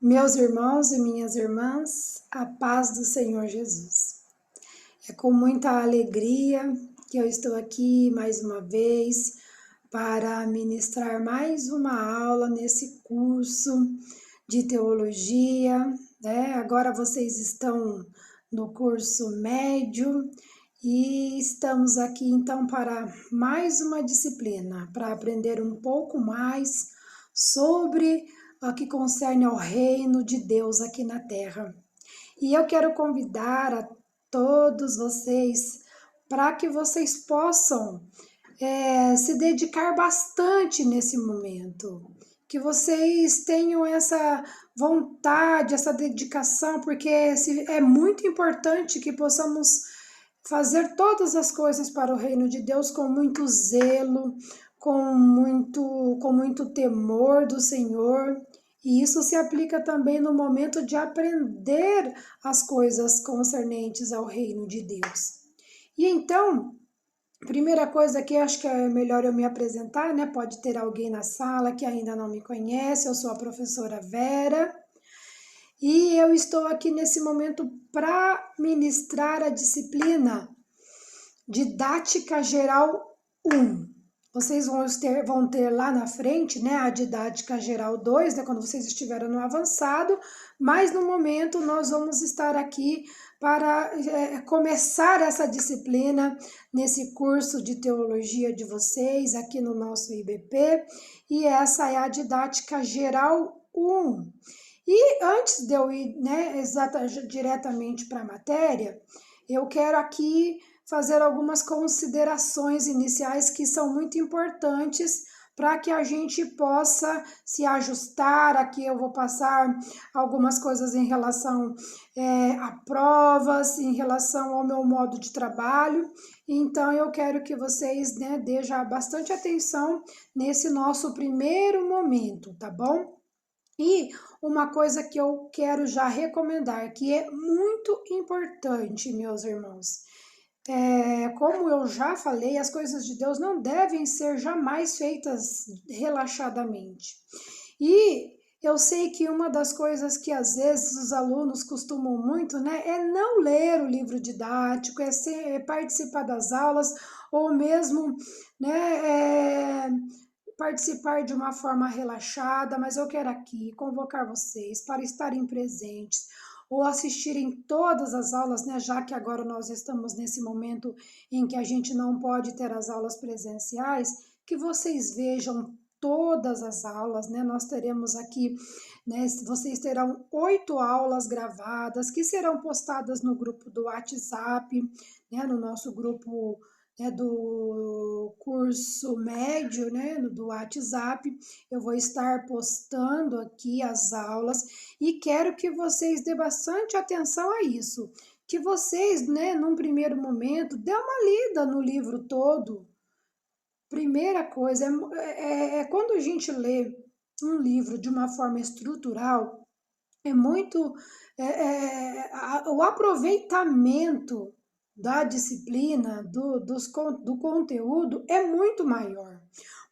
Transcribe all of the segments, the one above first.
Meus irmãos e minhas irmãs, a paz do Senhor Jesus. É com muita alegria que eu estou aqui mais uma vez para ministrar mais uma aula nesse curso de teologia, né? Agora vocês estão no curso médio e estamos aqui então para mais uma disciplina, para aprender um pouco mais sobre o que concerne ao reino de Deus aqui na Terra. E eu quero convidar a todos vocês para que vocês possam se dedicar bastante nesse momento, que vocês tenham essa vontade, essa dedicação, porque é muito importante que possamos fazer todas as coisas para o reino de Deus com muito zelo, com muito temor do Senhor. E isso se aplica também no momento de aprender as coisas concernentes ao reino de Deus. E então, primeira coisa que acho que é melhor eu me apresentar, né? Pode ter alguém na sala que ainda não me conhece. Eu sou a professora Vera e eu estou aqui nesse momento para ministrar a disciplina Didática Geral 1. Vocês vão ter lá na frente, né, a Didática Geral 2, né, quando vocês estiverem no avançado, mas no momento nós vamos estar aqui para começar essa disciplina nesse curso de teologia de vocês, aqui no nosso IBP, e essa é a Didática Geral 1. E antes de eu ir, né, diretamente para a matéria, eu quero aqui fazer algumas considerações iniciais que são muito importantes para que a gente possa se ajustar. Aqui eu vou passar algumas coisas em relação a provas, em relação ao meu modo de trabalho. Então eu quero que vocês, né, dêem já bastante atenção nesse nosso primeiro momento, tá bom? E uma coisa que eu quero já recomendar, que é muito importante, meus irmãos, como eu já falei, as coisas de Deus não devem ser jamais feitas relaxadamente. E eu sei que uma das coisas que às vezes os alunos costumam muito, né, é não ler o livro didático, é participar das aulas, ou mesmo, né, participar de uma forma relaxada, mas eu quero aqui convocar vocês para estarem presentes ou assistirem todas as aulas, né? Já que agora nós estamos nesse momento em que a gente não pode ter as aulas presenciais, que vocês vejam todas as aulas, né? Nós teremos aqui, né? Vocês terão 8 aulas gravadas que serão postadas no grupo do WhatsApp, né? No nosso grupo, né, do curso médio, né, do WhatsApp. Eu vou estar postando aqui as aulas e quero que vocês dêem bastante atenção a isso. Que vocês, né, num primeiro momento, dê uma lida no livro todo. Primeira coisa, quando a gente lê um livro de uma forma estrutural, é muito. O aproveitamento da disciplina, do conteúdo, é muito maior.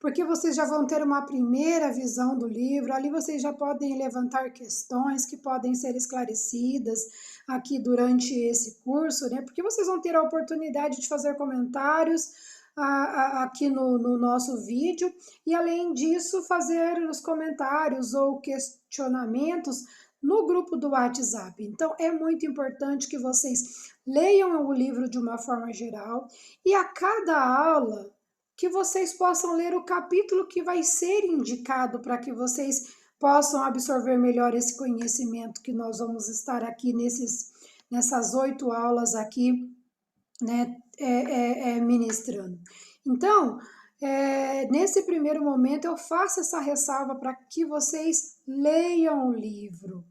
Porque vocês já vão ter uma primeira visão do livro, ali vocês já podem levantar questões que podem ser esclarecidas aqui durante esse curso, né? Porque vocês vão ter a oportunidade de fazer comentários aqui no nosso vídeo, e além disso, fazer os comentários ou questionamentos no grupo do WhatsApp. Então, é muito importante que vocês leiam o livro de uma forma geral e a cada aula que vocês possam ler o capítulo que vai ser indicado para que vocês possam absorver melhor esse conhecimento que nós vamos estar aqui nessas 8 aulas aqui, né, ministrando. Então, nesse primeiro momento, eu faço essa ressalva para que vocês leiam o livro.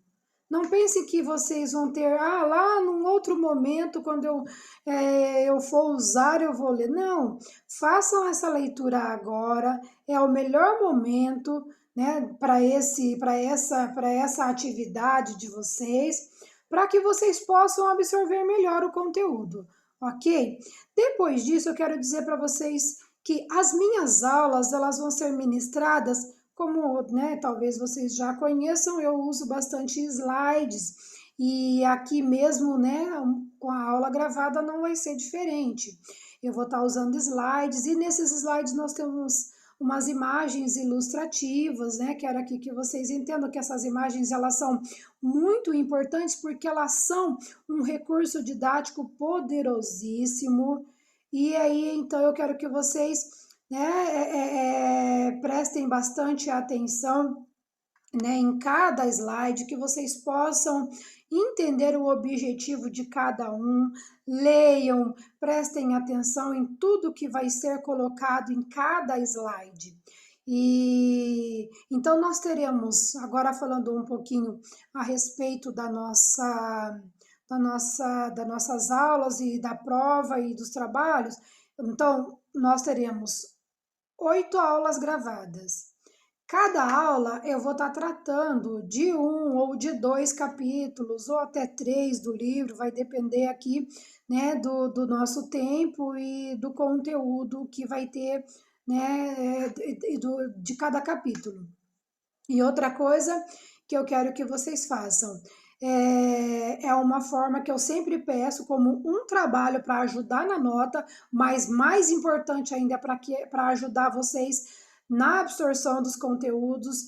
Não pensem que vocês vão ter, lá num outro momento, quando eu for usar, eu vou ler. Não, façam essa leitura agora, é o melhor momento, né, para essa atividade de vocês, para que vocês possam absorver melhor o conteúdo, ok? Depois disso, eu quero dizer para vocês que as minhas aulas, elas vão ser ministradas como, né, talvez vocês já conheçam, eu uso bastante slides e aqui mesmo, né, com a aula gravada não vai ser diferente. Eu vou estar usando slides e nesses slides nós temos umas imagens ilustrativas, né? Quero aqui que vocês entendam que essas imagens elas são muito importantes porque elas são um recurso didático poderosíssimo. E aí, então, eu quero que vocês, né, prestem bastante atenção, né, em cada slide, que vocês possam entender o objetivo de cada um, leiam, prestem atenção em tudo que vai ser colocado em cada slide. E então nós teremos, agora falando um pouquinho a respeito das nossas aulas e da prova e dos trabalhos, então nós teremos 8 aulas gravadas. Cada aula eu vou estar tratando de um ou de 2 capítulos, ou até 3 do livro, vai depender aqui, né, do nosso tempo e do conteúdo que vai ter, né, de cada capítulo. E outra coisa que eu quero que vocês façam é uma forma que eu sempre peço como um trabalho para ajudar na nota, mas mais importante ainda para ajudar vocês na absorção dos conteúdos.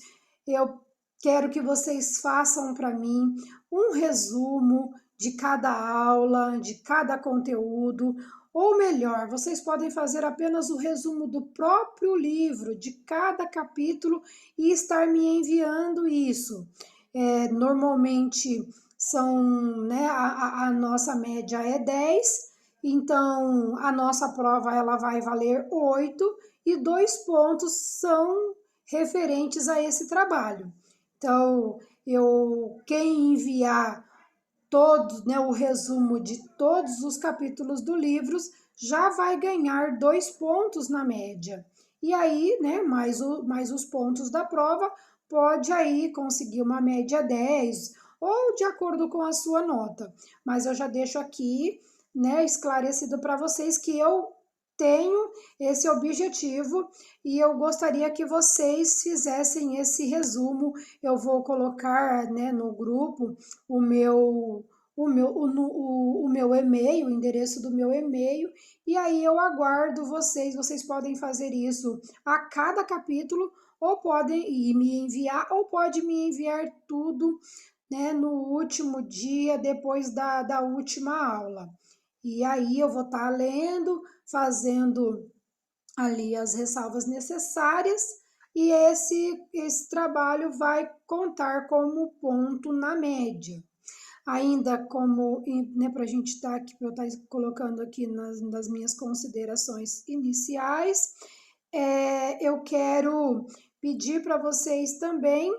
Eu quero que vocês façam para mim um resumo de cada aula, de cada conteúdo, ou melhor, vocês podem fazer apenas o resumo do próprio livro, de cada capítulo, e estar me enviando isso. Normalmente são, né, a nossa média é 10, então a nossa prova ela vai valer 8 e 2 pontos são referentes a esse trabalho. Então, quem enviar todo, né, o resumo de todos os capítulos do livro já vai ganhar 2 pontos na média. E aí, né, mais os pontos da prova, pode aí conseguir uma média 10 ou de acordo com a sua nota. Mas eu já deixo aqui, né, esclarecido para vocês que eu tenho esse objetivo e eu gostaria que vocês fizessem esse resumo. Eu vou colocar, né, no grupo o meu e-mail, o endereço do meu e-mail, e aí eu aguardo vocês. Vocês podem fazer isso a cada capítulo, ou podem me enviar, ou pode me enviar tudo, né, no último dia, depois da última aula. E aí eu vou estar lendo, fazendo ali as ressalvas necessárias, e esse trabalho vai contar como ponto na média. Ainda como, né, para a gente estar aqui, para eu estar colocando aqui nas minhas considerações iniciais, eu quero pedir para vocês também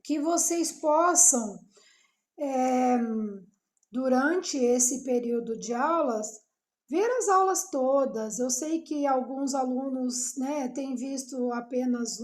que vocês possam, é, durante esse período de aulas, ver as aulas todas. Eu sei que alguns alunos, né, têm visto apenas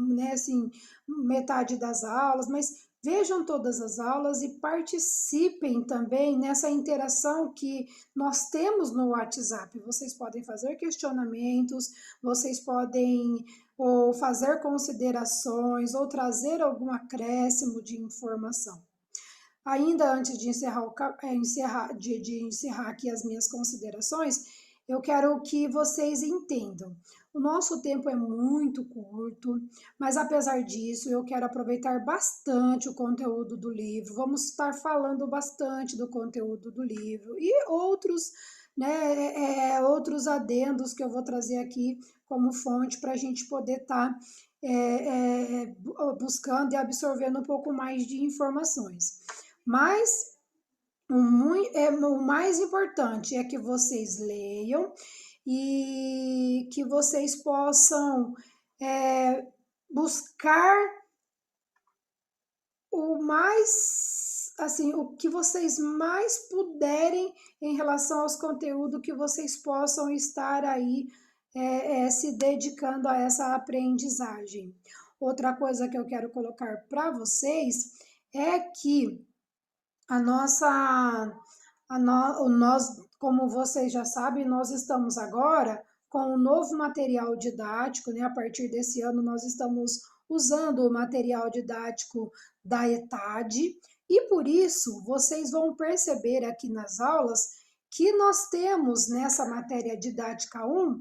né, assim, metade das aulas, mas vejam todas as aulas e participem também nessa interação que nós temos no WhatsApp. Vocês podem fazer questionamentos, vocês podem ou fazer considerações ou trazer algum acréscimo de informação. Ainda antes de encerrar aqui as minhas considerações, eu quero que vocês entendam. O nosso tempo é muito curto, mas apesar disso, eu quero aproveitar bastante o conteúdo do livro. Vamos estar falando bastante do conteúdo do livro e outros, né, outros adendos que eu vou trazer aqui como fonte para a gente poder estar buscando e absorvendo um pouco mais de informações. Mas o mais importante é que vocês leiam e que vocês possam buscar o mais, assim, o que vocês mais puderem em relação aos conteúdos, que vocês possam estar aí se dedicando a essa aprendizagem. Outra coisa que eu quero colocar para vocês é que nós, como vocês já sabem, nós estamos agora com um novo material didático, né? A partir desse ano nós estamos usando o material didático da ETAD, e por isso vocês vão perceber aqui nas aulas que nós temos nessa matéria didática 1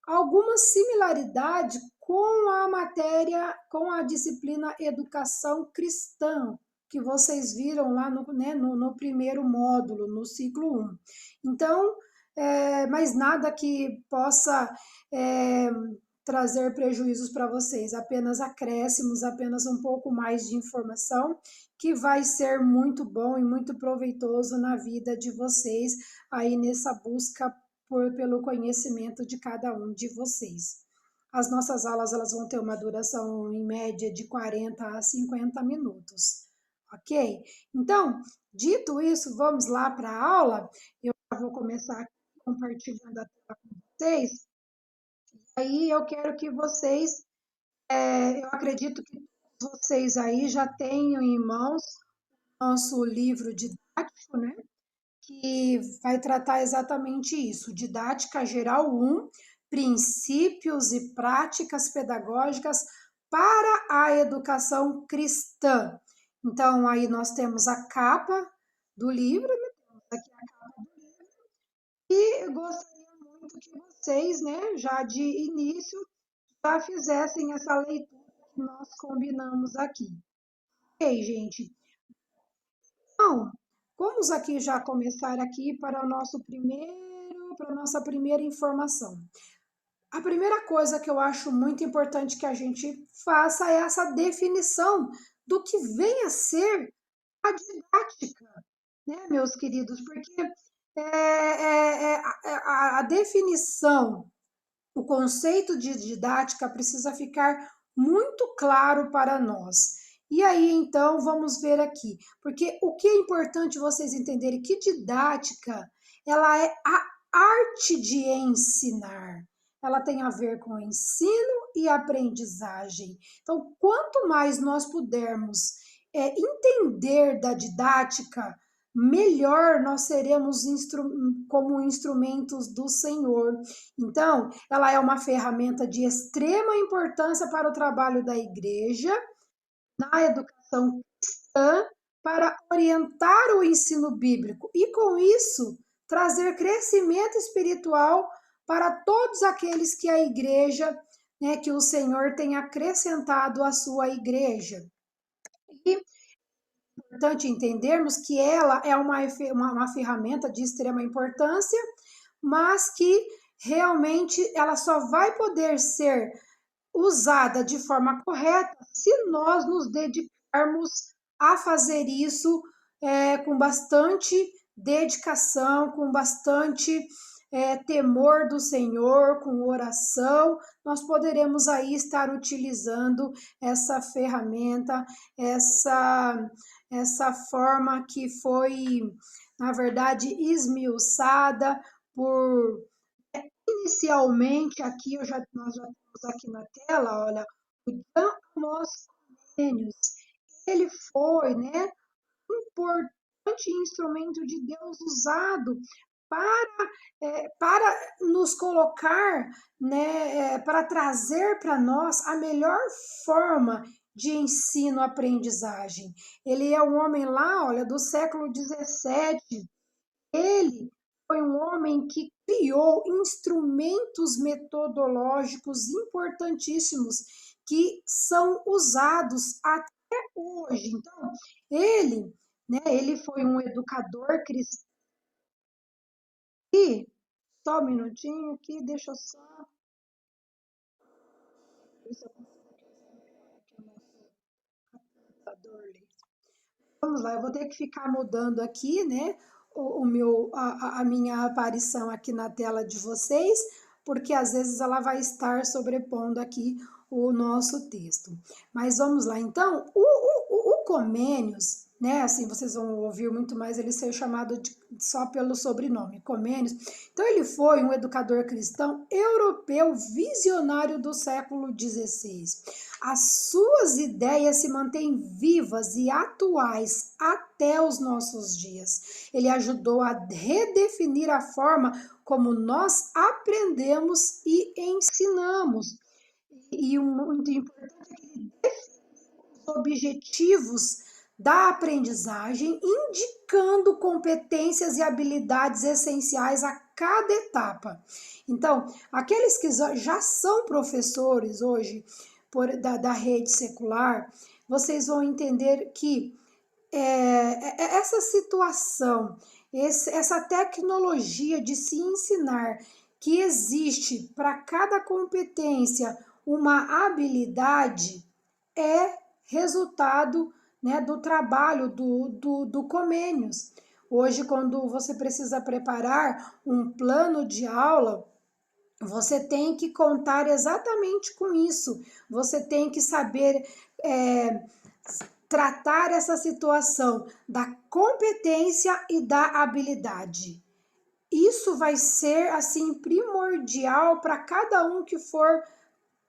alguma similaridade com a matéria, com a disciplina Educação Cristã, que vocês viram lá no primeiro módulo, no ciclo 1. Então, mas nada que possa trazer prejuízos para vocês, apenas acréscimos, apenas um pouco mais de informação, que vai ser muito bom e muito proveitoso na vida de vocês, aí nessa busca pelo conhecimento de cada um de vocês. As nossas aulas elas vão ter uma duração em média de 40 a 50 minutos, ok? Então, dito isso, vamos lá para a aula. Eu vou começar compartilhando a tela com vocês. Aí eu quero que vocês, eu acredito que vocês aí já tenham em mãos nosso livro didático, né? Que vai tratar exatamente isso, Didática Geral 1, Princípios e Práticas Pedagógicas para a Educação Cristã. Então, aí nós temos a capa do livro, né? Temos aqui a capa do livro, e eu gostaria muito que vocês, né, já de início, já fizessem essa leitura que nós combinamos aqui. Ok, gente? Então, vamos aqui já começar aqui para o nosso para a nossa primeira informação. A primeira coisa que eu acho muito importante que a gente faça é essa definição do que vem a ser a didática, né, meus queridos? Porque a definição, o conceito de didática precisa ficar muito claro para nós. E aí, então, vamos ver aqui, porque o que é importante vocês entenderem que didática, ela é a arte de ensinar. Ela tem a ver com ensino e aprendizagem. Então, quanto mais nós pudermos entender da didática, melhor nós seremos como instrumentos do Senhor. Então, ela é uma ferramenta de extrema importância para o trabalho da igreja, na educação cristã, para orientar o ensino bíblico e, com isso, trazer crescimento espiritual para todos aqueles que a igreja, né, que o Senhor tem acrescentado à sua igreja. E é importante entendermos que ela é uma ferramenta de extrema importância, mas que realmente ela só vai poder ser usada de forma correta se nós nos dedicarmos a fazer isso com bastante dedicação, com bastante temor do Senhor, com oração, nós poderemos aí estar utilizando essa ferramenta, essa forma que foi, na verdade, esmiuçada por inicialmente aqui nós já temos aqui na tela, olha, o Jan Amos Comenius, ele foi, né, um importante instrumento de Deus usado para nos colocar, né, para trazer para nós a melhor forma de ensino-aprendizagem. Ele é um homem lá, olha, do século XVII. Ele foi um homem que criou instrumentos metodológicos importantíssimos que são usados até hoje. Então, ele foi um educador cristão. E, só um minutinho aqui, deixa eu só ver se eu consigo computador. Vamos lá, eu vou ter que ficar mudando aqui, né, a minha aparição aqui na tela de vocês, porque às vezes ela vai estar sobrepondo aqui o nosso texto. Mas vamos lá, então, o Comênios, né, assim, vocês vão ouvir muito mais ele ser chamado só pelo sobrenome, Comênios. Então, ele foi um educador cristão europeu visionário do século XVI. As suas ideias se mantêm vivas e atuais até os nossos dias. Ele ajudou a redefinir a forma como nós aprendemos e ensinamos. E o muito importante é que ele objetivos da aprendizagem, indicando competências e habilidades essenciais a cada etapa. Então, aqueles que já são professores hoje da rede secular, vocês vão entender que essa situação, essa tecnologia de se ensinar que existe para cada competência uma habilidade é resultado, né, do trabalho do Comênios. Hoje, quando você precisa preparar um plano de aula, você tem que contar exatamente com isso. Você tem que saber tratar essa situação da competência e da habilidade. Isso vai ser assim primordial para cada um que for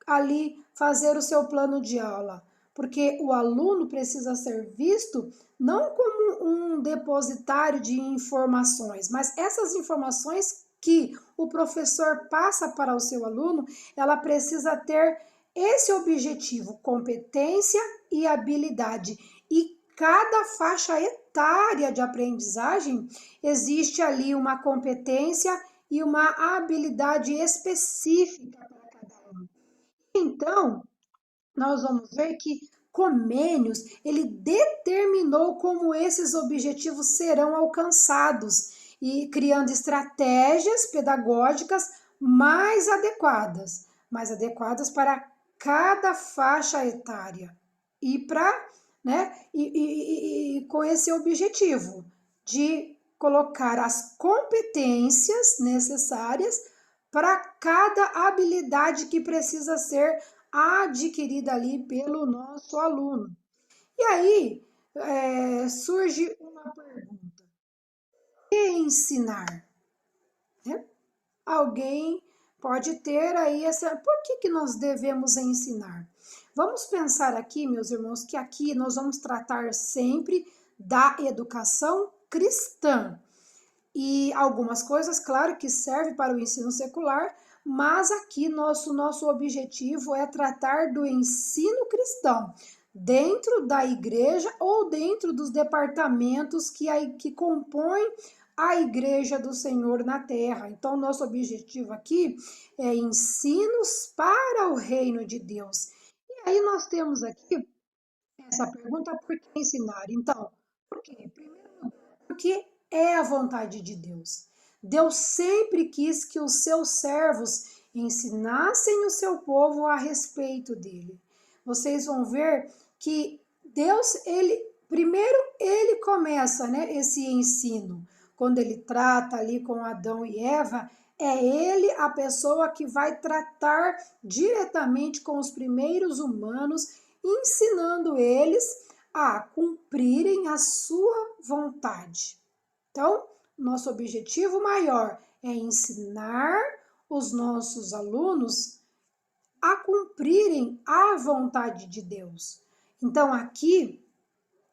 ali fazer o seu plano de aula, porque o aluno precisa ser visto não como um depositário de informações, mas essas informações que o professor passa para o seu aluno, ela precisa ter esse objetivo, competência e habilidade. E cada faixa etária de aprendizagem existe ali uma competência e uma habilidade específica. Então, nós vamos ver que Comênios, ele determinou como esses objetivos serão alcançados e criando estratégias pedagógicas mais adequadas para cada faixa etária e para, né, com esse objetivo de colocar as competências necessárias para cada habilidade que precisa ser adquirida ali pelo nosso aluno. E aí surge uma pergunta: o que ensinar? Né? Alguém pode ter aí essa. Por que nós devemos ensinar? Vamos pensar aqui, meus irmãos, que aqui nós vamos tratar sempre da educação cristã. E algumas coisas, claro, que servem para o ensino secular, mas aqui nosso objetivo é tratar do ensino cristão dentro da igreja ou dentro dos departamentos que compõem a igreja do Senhor na terra. Então, nosso objetivo aqui é ensinos para o reino de Deus. E aí nós temos aqui essa pergunta: por que ensinar? Então, por quê? Primeiro, porque é a vontade de Deus. Deus sempre quis que os seus servos ensinassem o seu povo a respeito dele. Vocês vão ver que Deus, primeiro ele começa, né, esse ensino. Quando ele trata ali com Adão e Eva, é ele a pessoa que vai tratar diretamente com os primeiros humanos, ensinando eles a cumprirem a sua vontade. Então, nosso objetivo maior é ensinar os nossos alunos a cumprirem a vontade de Deus. Então, aqui,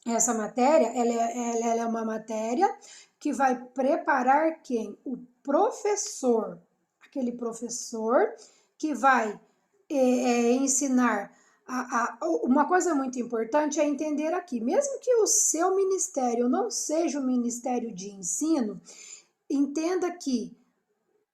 essa matéria, ela é uma matéria que vai preparar quem? O professor. Aquele professor que vai ensinar. Uma coisa muito importante é entender aqui, mesmo que o seu ministério não seja um ministério de ensino, entenda que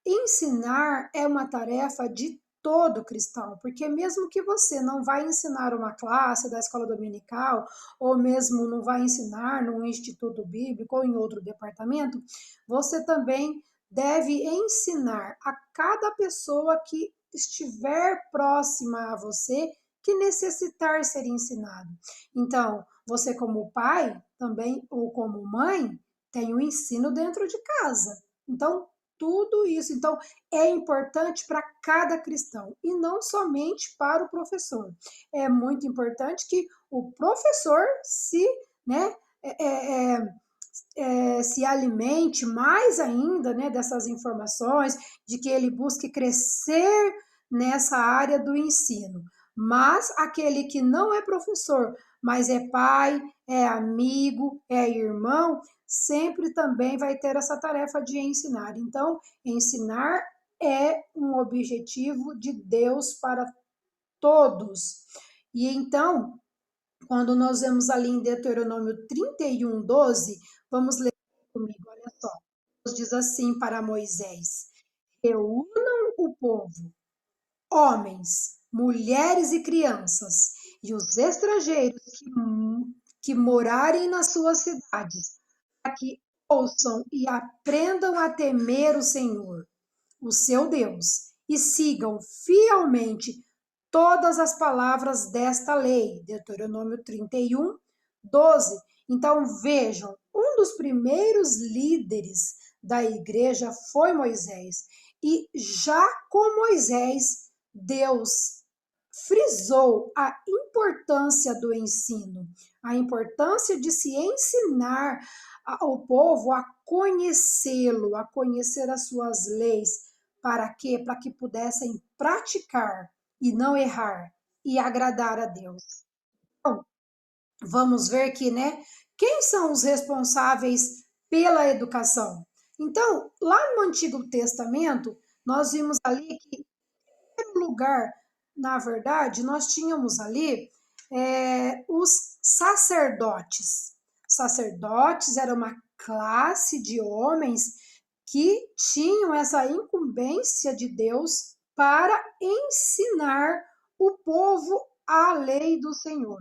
ensinar é uma tarefa de todo cristão, porque mesmo que você não vai ensinar uma classe da escola dominical, ou mesmo não vai ensinar num instituto bíblico ou em outro departamento, você também deve ensinar a cada pessoa que estiver próxima a você, que necessitar ser ensinado. Então, você como pai também, ou como mãe, tem o ensino dentro de casa. Então, tudo isso. Então, é importante para cada cristão e não somente para o professor. É muito importante que o professor né, é, é, se alimente mais ainda, né, dessas informações, de que ele busque crescer nessa área do ensino. Mas aquele que não é professor, mas é pai, é amigo, é irmão, sempre também vai ter essa tarefa de ensinar. Então, ensinar é um objetivo de Deus para todos. E então, quando nós vemos ali em Deuteronômio 31:12, vamos ler comigo, olha só. Deus diz assim para Moisés: reúnam o povo, homens, mulheres e crianças, e os estrangeiros que morarem nas suas cidades, para que ouçam e aprendam a temer o Senhor, o seu Deus, e sigam fielmente todas as palavras desta lei. Deuteronômio 31:12. Então vejam, um dos primeiros líderes da igreja foi Moisés. E já com Moisés, Deus frisou a importância do ensino, a importância de se ensinar ao povo a conhecê-lo, a conhecer as suas leis. Para quê? Para que pudessem praticar e não errar e agradar a Deus. Então, vamos ver que, né? Quem são os responsáveis pela educação? Então, lá no Antigo Testamento, nós vimos ali que lugar, na verdade, nós tínhamos ali os sacerdotes. Sacerdotes era uma classe de homens que tinham essa incumbência de Deus para ensinar o povo a lei do Senhor.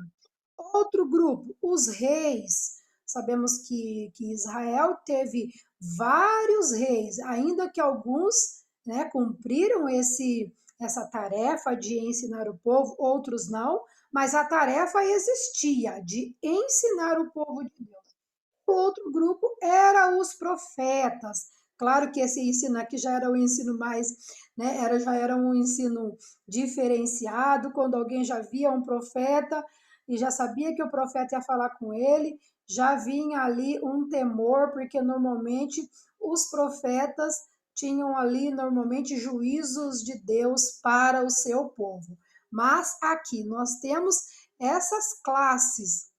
Outro grupo, os reis. Sabemos que Israel teve vários reis, ainda que alguns, né, cumpriram essa tarefa de ensinar o povo, outros não, mas a tarefa existia de ensinar o povo de Deus. O outro grupo era os profetas. Claro que esse ensino aqui já era o ensino mais, né, já era um ensino diferenciado, quando alguém já via um profeta e já sabia que o profeta ia falar com ele, já vinha ali um temor, porque normalmente os profetas tinham ali normalmente juízos de Deus para o seu povo. Mas aqui nós temos essas classes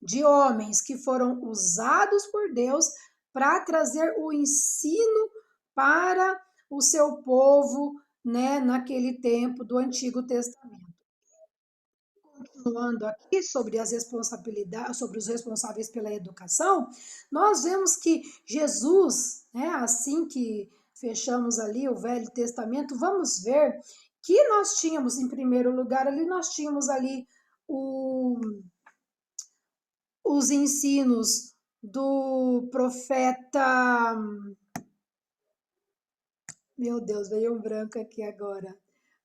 de homens que foram usados por Deus para trazer o ensino para o seu povo, né, naquele tempo do Antigo Testamento. Continuando aqui sobre as responsabilidades, sobre os responsáveis pela educação, nós vemos que Jesus, né, assim que fechamos ali o Velho Testamento, vamos ver que nós tínhamos, em primeiro lugar, ali nós tínhamos ali o os ensinos do profeta. Meu Deus, veio um branco aqui agora.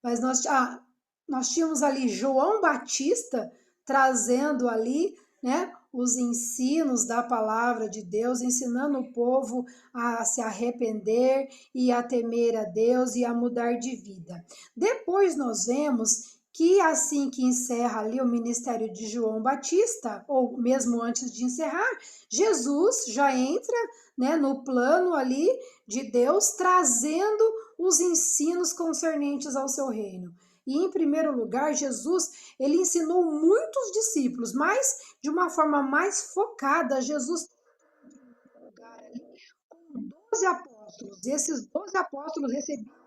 Mas nós tínhamos ali João Batista trazendo ali, né, os ensinos da palavra de Deus, ensinando o povo a se arrepender e a temer a Deus e a mudar de vida. Depois nós vemos que assim que encerra ali o ministério de João Batista, ou mesmo antes de encerrar, Jesus já entra, né, no plano ali de Deus, trazendo os ensinos concernentes ao seu reino. E em primeiro lugar, Jesus, ele ensinou muitos discípulos, mas de uma forma mais focada. Jesus com 12 apóstolos. E esses 12 apóstolos receberam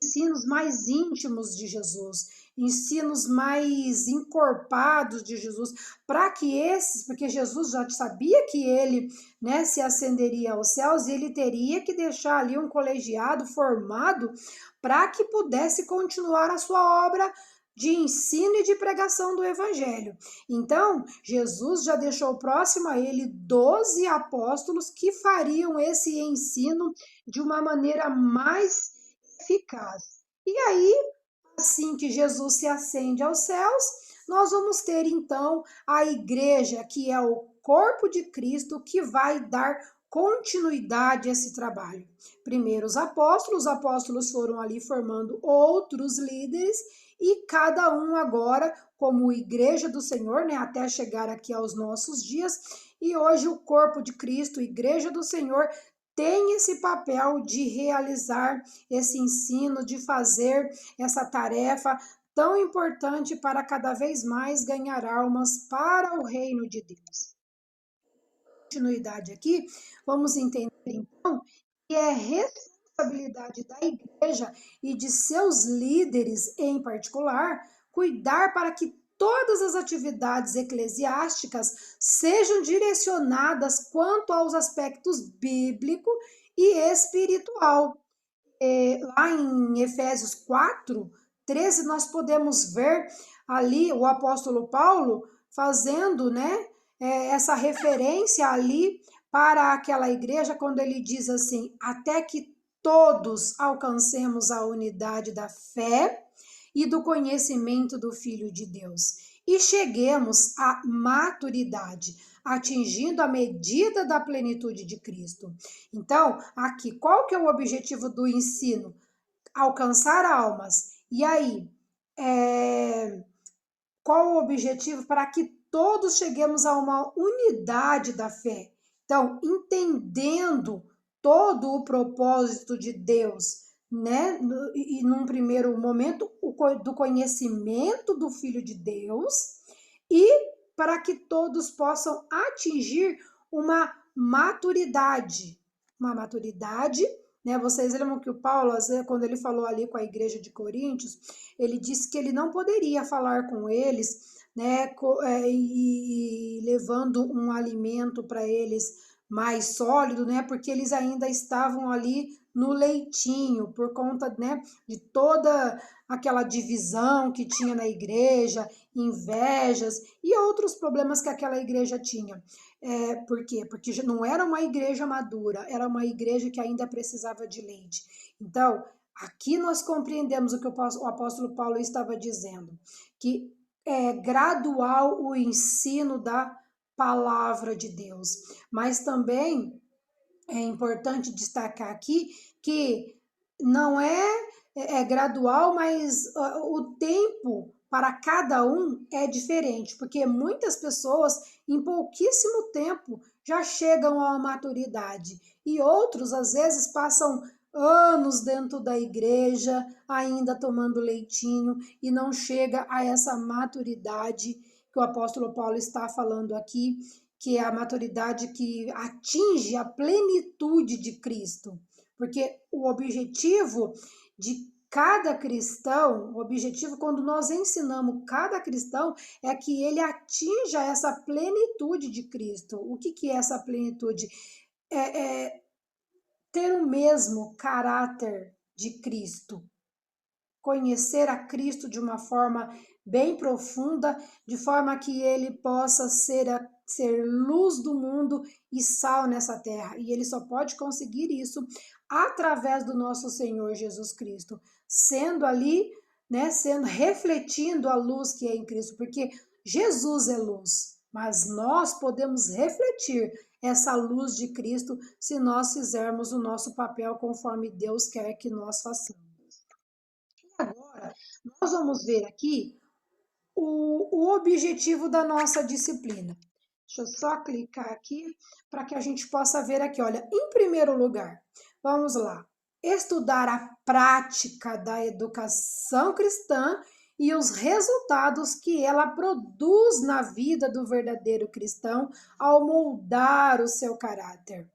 ensinos mais íntimos de Jesus, ensinos mais encorpados de Jesus, para que esses, porque Jesus já sabia que ele, né, se ascenderia aos céus e ele teria que deixar ali um colegiado formado para que pudesse continuar a sua obra de ensino e de pregação do evangelho. Então, Jesus já deixou próximo a ele 12 apóstolos que fariam esse ensino de uma maneira mais eficaz. E aí, assim que Jesus se ascende aos céus, nós vamos ter então a igreja, que é o corpo de Cristo, que vai dar continuidade a esse trabalho. Primeiro os apóstolos foram ali formando outros líderes e cada um agora como igreja do Senhor, né, até chegar aqui aos nossos dias. E hoje o corpo de Cristo, igreja do Senhor, tem esse papel de realizar esse ensino, de fazer essa tarefa tão importante para cada vez mais ganhar almas para o reino de Deus. Continuidade aqui, vamos entender então que é responsabilidade da igreja e de seus líderes em particular cuidar para que todas as atividades eclesiásticas sejam direcionadas quanto aos aspectos bíblico e espiritual. Lá em Efésios 4:13 nós podemos ver ali o apóstolo Paulo fazendo, né, essa referência ali para aquela igreja, quando ele diz assim: até que todos alcancemos a unidade da fé e do conhecimento do Filho de Deus e cheguemos à maturidade, atingindo a medida da plenitude de Cristo. Então, aqui, qual que é o objetivo do ensino? Alcançar almas. E aí, qual o objetivo? Para que todos cheguemos a uma unidade da fé. Então, entendendo todo o propósito de Deus, né? E num primeiro momento, do conhecimento do Filho de Deus, e para que todos possam atingir uma maturidade. Uma maturidade, né? Vocês lembram que o Paulo, quando ele falou ali com a igreja de Coríntios, ele disse que ele não poderia falar com eles, né, e levando um alimento para eles mais sólido, né, porque eles ainda estavam ali no leitinho, por conta, né, de toda aquela divisão que tinha na igreja, invejas e outros problemas que aquela igreja tinha. Por quê? Porque não era uma igreja madura, era uma igreja que ainda precisava de leite. Então, aqui nós compreendemos o que o apóstolo Paulo estava dizendo, que é gradual o ensino da palavra de Deus, mas também é importante destacar aqui que não é gradual, mas o tempo para cada um é diferente, porque muitas pessoas em pouquíssimo tempo já chegam à maturidade e outros às vezes passam anos dentro da igreja, ainda tomando leitinho e não chega a essa maturidade que o apóstolo Paulo está falando aqui, que é a maturidade que atinge a plenitude de Cristo. Porque o objetivo de cada cristão, o objetivo quando nós ensinamos cada cristão é que ele atinja essa plenitude de Cristo. O que é essa plenitude? É ter o mesmo caráter de Cristo, conhecer a Cristo de uma forma bem profunda, de forma que ele possa ser luz do mundo e sal nessa terra. E ele só pode conseguir isso através do nosso Senhor Jesus Cristo, sendo ali, né, refletindo a luz que é em Cristo, porque Jesus é luz, mas nós podemos refletir essa luz de Cristo se nós fizermos o nosso papel conforme Deus quer que nós façamos. Agora, nós vamos ver aqui o objetivo da nossa disciplina. Deixa eu só clicar aqui para que a gente possa ver aqui. Olha, em primeiro lugar, vamos lá. Estudar a prática da educação cristã e os resultados que ela produz na vida do verdadeiro cristão ao moldar o seu caráter.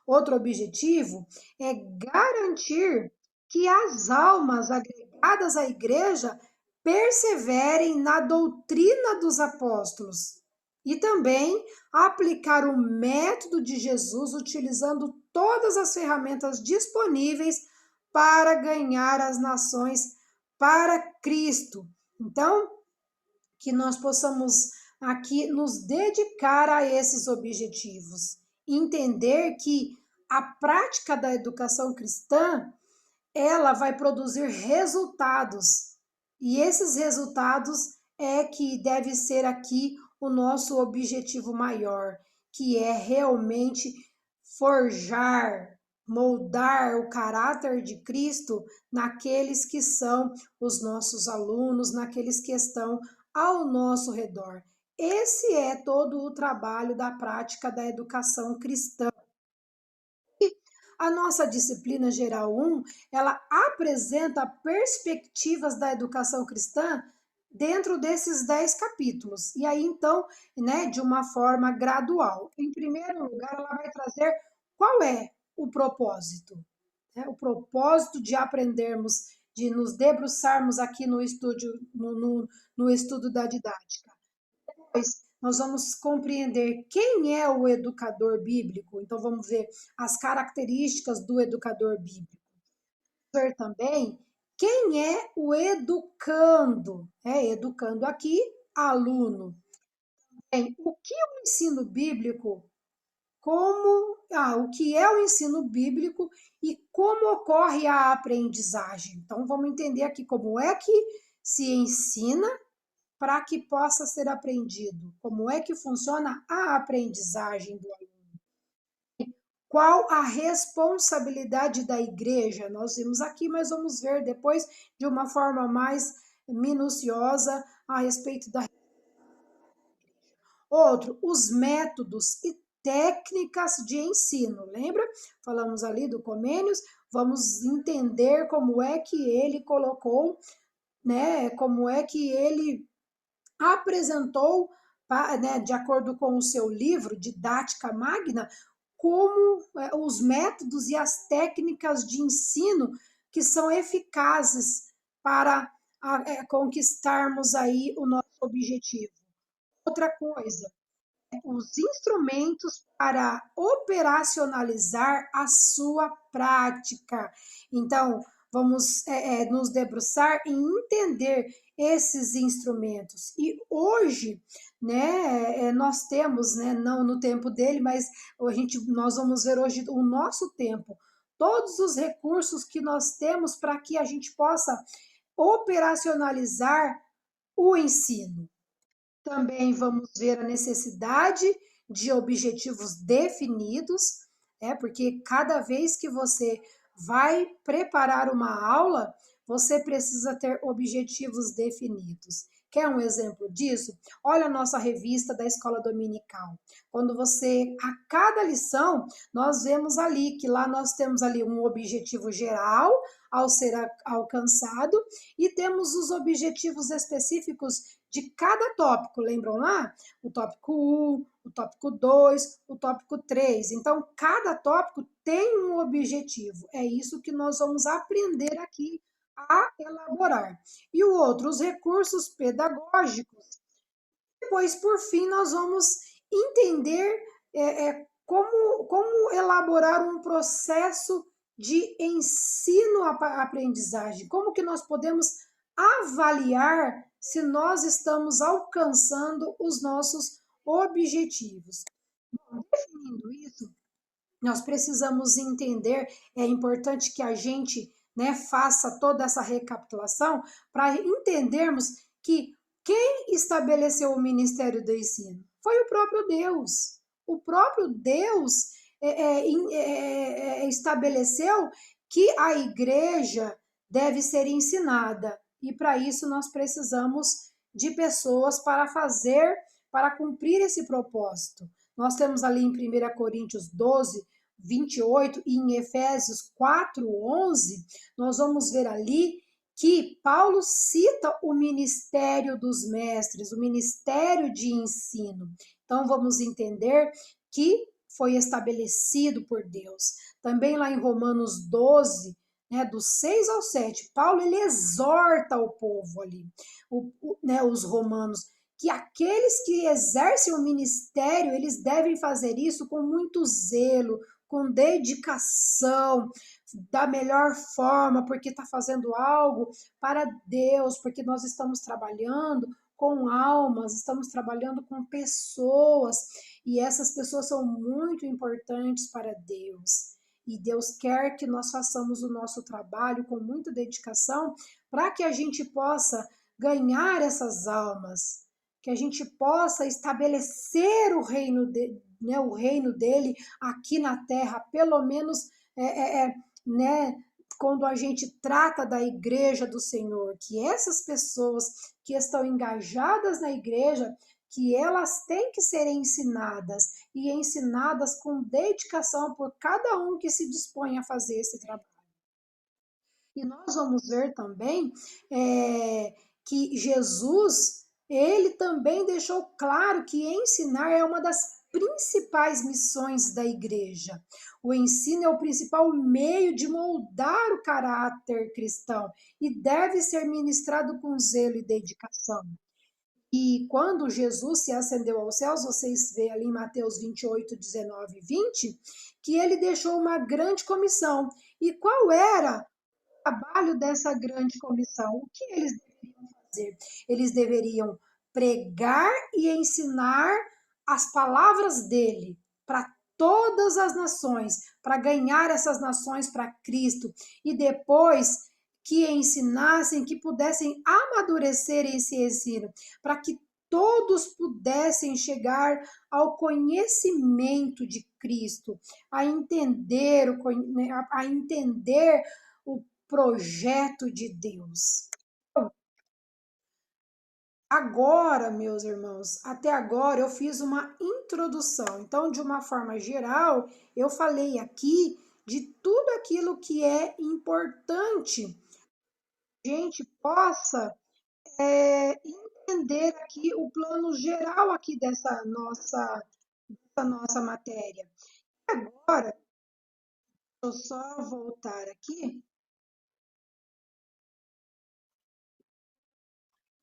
Outro objetivo é garantir que as almas agregadas à igreja perseverem na doutrina dos apóstolos e também aplicar o método de Jesus utilizando todas as ferramentas disponíveis para ganhar as nações para Cristo. Então, que nós possamos aqui nos dedicar a esses objetivos, entender que a prática da educação cristã, ela vai produzir resultados. E esses resultados é que deve ser aqui o nosso objetivo maior, que é realmente forjar, moldar o caráter de Cristo naqueles que são os nossos alunos, naqueles que estão ao nosso redor. Esse é todo o trabalho da prática da educação cristã. A nossa disciplina geral 1, ela apresenta perspectivas da educação cristã dentro desses 10 capítulos. E aí, então, né, de uma forma gradual. Em primeiro lugar, ela vai trazer qual é o propósito. Né? O propósito de aprendermos de nos debruçarmos aqui no estudo da didática. Depois, nós vamos compreender quem é o educador bíblico. Então, vamos ver as características do educador bíblico. Ver também quem é o educando. Educando aqui, aluno. Bem, o que é o ensino bíblico? O que é o ensino bíblico e como ocorre a aprendizagem. Então, vamos entender aqui como é que se ensina para que possa ser aprendido, como é que funciona a aprendizagem do aluno. Qual a responsabilidade da igreja? Nós vimos aqui, mas vamos ver depois de uma forma mais minuciosa a respeito da. Outro, os métodos e técnicas de ensino. Lembra? Falamos ali do Comênios, vamos entender como é que ele colocou, né? Como é que ele apresentou, né, de acordo com o seu livro, Didática Magna, como os métodos e as técnicas de ensino que são eficazes para conquistarmos aí o nosso objetivo. Outra coisa, os instrumentos para operacionalizar a sua prática. Então, vamos nos debruçar em entender esses instrumentos. E hoje, né, nós temos, né, não no tempo dele, mas nós vamos ver hoje o nosso tempo, todos os recursos que nós temos para que a gente possa operacionalizar o ensino. Também vamos ver a necessidade de objetivos definidos, porque cada vez que você vai preparar uma aula, você precisa ter objetivos definidos. Quer um exemplo disso? Olha a nossa revista da escola dominical. Quando você, a cada lição, nós vemos ali que lá nós temos ali um objetivo geral ao ser alcançado e temos os objetivos específicos de cada tópico, lembram lá? O tópico 1, o tópico 2, o tópico 3. Então, cada tópico tem um objetivo. É isso que nós vamos aprender aqui a elaborar. E o outro, os recursos pedagógicos. Depois, por fim, nós vamos entender como elaborar um processo de ensino-aprendizagem. Como que nós podemos avaliar se nós estamos alcançando os nossos objetivos. Bom, definindo isso, nós precisamos entender, é importante que a gente, né, faça toda essa recapitulação para entendermos que quem estabeleceu o Ministério do Ensino foi o próprio Deus. O próprio Deus estabeleceu que a igreja deve ser ensinada. E para isso nós precisamos de pessoas para cumprir esse propósito. Nós temos ali em 1 Coríntios 12, 28 e em Efésios 4, 11, nós vamos ver ali que Paulo cita o ministério dos mestres, o ministério de ensino. Então vamos entender que foi estabelecido por Deus. Também lá em Romanos 12, né, do 6 ao 7, Paulo ele exorta o povo ali, os romanos, que aqueles que exercem o ministério, eles devem fazer isso com muito zelo, com dedicação, da melhor forma, porque está fazendo algo para Deus, porque nós estamos trabalhando com almas, estamos trabalhando com pessoas, e essas pessoas são muito importantes para Deus. E Deus quer que nós façamos o nosso trabalho com muita dedicação para que a gente possa ganhar essas almas, que a gente possa estabelecer o reino, o reino dele aqui na terra, pelo menos, né, quando a gente trata da igreja do Senhor, que essas pessoas que estão engajadas na igreja, que elas têm que ser ensinadas, e ensinadas com dedicação por cada um que se dispõe a fazer esse trabalho. E nós vamos ver também que Jesus, ele também deixou claro que ensinar é uma das principais missões da igreja. O ensino é o principal meio de moldar o caráter cristão e deve ser ministrado com zelo e dedicação. E quando Jesus se ascendeu aos céus, vocês veem ali em Mateus 28, 19 e 20, que ele deixou uma grande comissão. E qual era o trabalho dessa grande comissão? O que eles deveriam fazer? Eles deveriam pregar e ensinar as palavras dele para todas as nações, para ganhar essas nações para Cristo. E depois que ensinassem, que pudessem amadurecer esse ensino, para que todos pudessem chegar ao conhecimento de Cristo, a entender o projeto de Deus. Agora, meus irmãos, até agora eu fiz uma introdução. Então, de uma forma geral, eu falei aqui de tudo aquilo que é importante a gente possa entender aqui o plano geral aqui dessa nossa matéria. Agora, deixa eu só voltar aqui.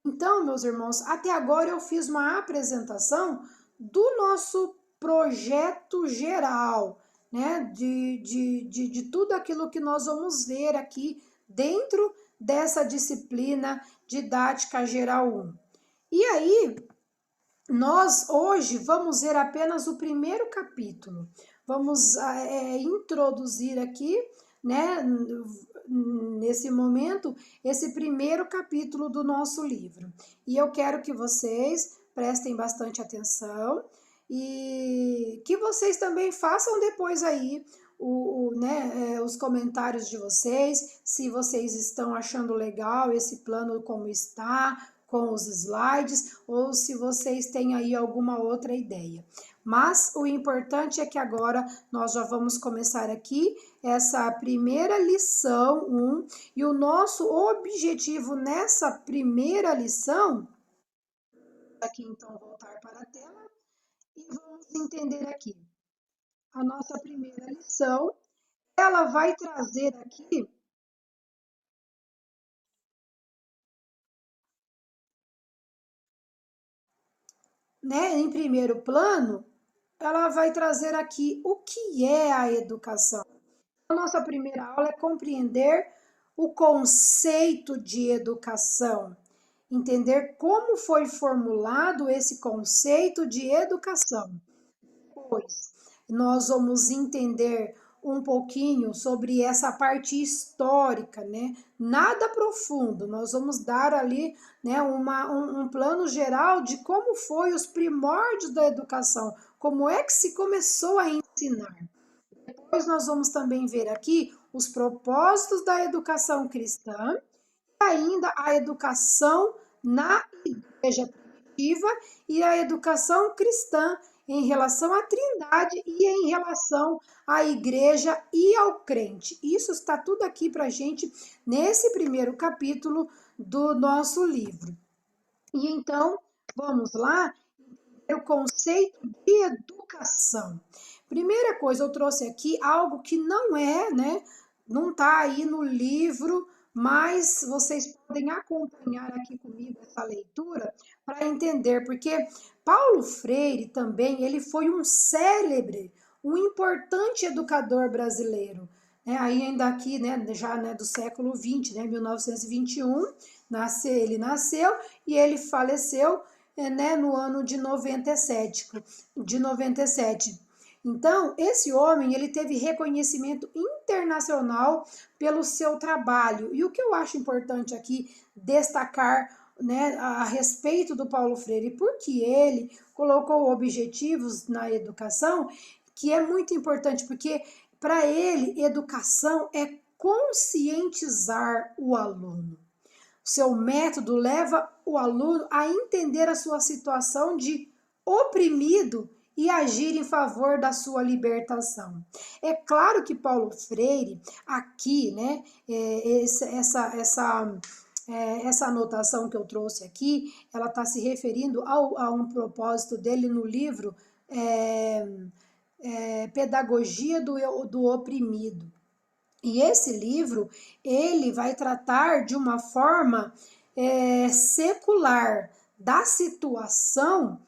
Então, meus irmãos, até agora eu fiz uma apresentação do nosso projeto geral, né? De tudo aquilo que nós vamos ver aqui dentro dessa disciplina didática geral 1. E aí, nós hoje vamos ver apenas o primeiro capítulo. Vamos introduzir aqui, né, nesse momento, esse primeiro capítulo do nosso livro. E eu quero que vocês prestem bastante atenção e que vocês também façam depois aí os comentários de vocês, se vocês estão achando legal esse plano como está, com os slides, ou se vocês têm aí alguma outra ideia. Mas o importante é que agora nós já vamos começar aqui essa primeira lição 1, e o nosso objetivo nessa primeira lição, aqui então voltar para a tela, e vamos entender aqui. A nossa primeira lição, ela vai trazer aqui em primeiro plano, ela vai trazer aqui o que é a educação. A nossa primeira aula é compreender o conceito de educação, entender como foi formulado esse conceito de educação. Depois, nós vamos entender um pouquinho sobre essa parte histórica, né? Nada profundo, nós vamos dar ali, né, um plano geral de como foi os primórdios da educação, como é que se começou a ensinar. Depois nós vamos também ver aqui os propósitos da educação cristã e ainda a educação na igreja primitiva e a educação cristã em relação à Trindade e em relação à igreja e ao crente. Isso está tudo aqui para a gente nesse primeiro capítulo do nosso livro. E então, vamos lá, o conceito de educação. Primeira coisa, eu trouxe aqui algo que não é, né? Não está aí no livro, mas vocês podem acompanhar aqui comigo essa leitura para entender, porque Paulo Freire também, ele foi um célebre, um importante educador brasileiro. Aí ainda aqui, né, já do século XX, 1921, ele nasceu e ele faleceu no ano de 97. Então, esse homem, ele teve reconhecimento internacional pelo seu trabalho. E o que eu acho importante aqui destacar, a respeito do Paulo Freire, porque ele colocou objetivos na educação, que é muito importante, porque para ele, educação é conscientizar o aluno. Seu método leva o aluno a entender a sua situação de oprimido e agir em favor da sua libertação. É claro que Paulo Freire, aqui, essa anotação que eu trouxe aqui, ela está se referindo a um propósito dele no livro é, Pedagogia do Oprimido. E esse livro, ele vai tratar de uma forma secular da situação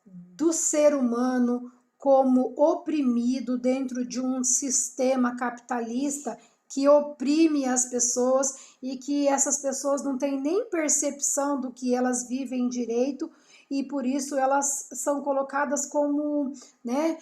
do ser humano como oprimido dentro de um sistema capitalista que oprime as pessoas e que essas pessoas não têm nem percepção do que elas vivem direito e por isso elas são colocadas como, né,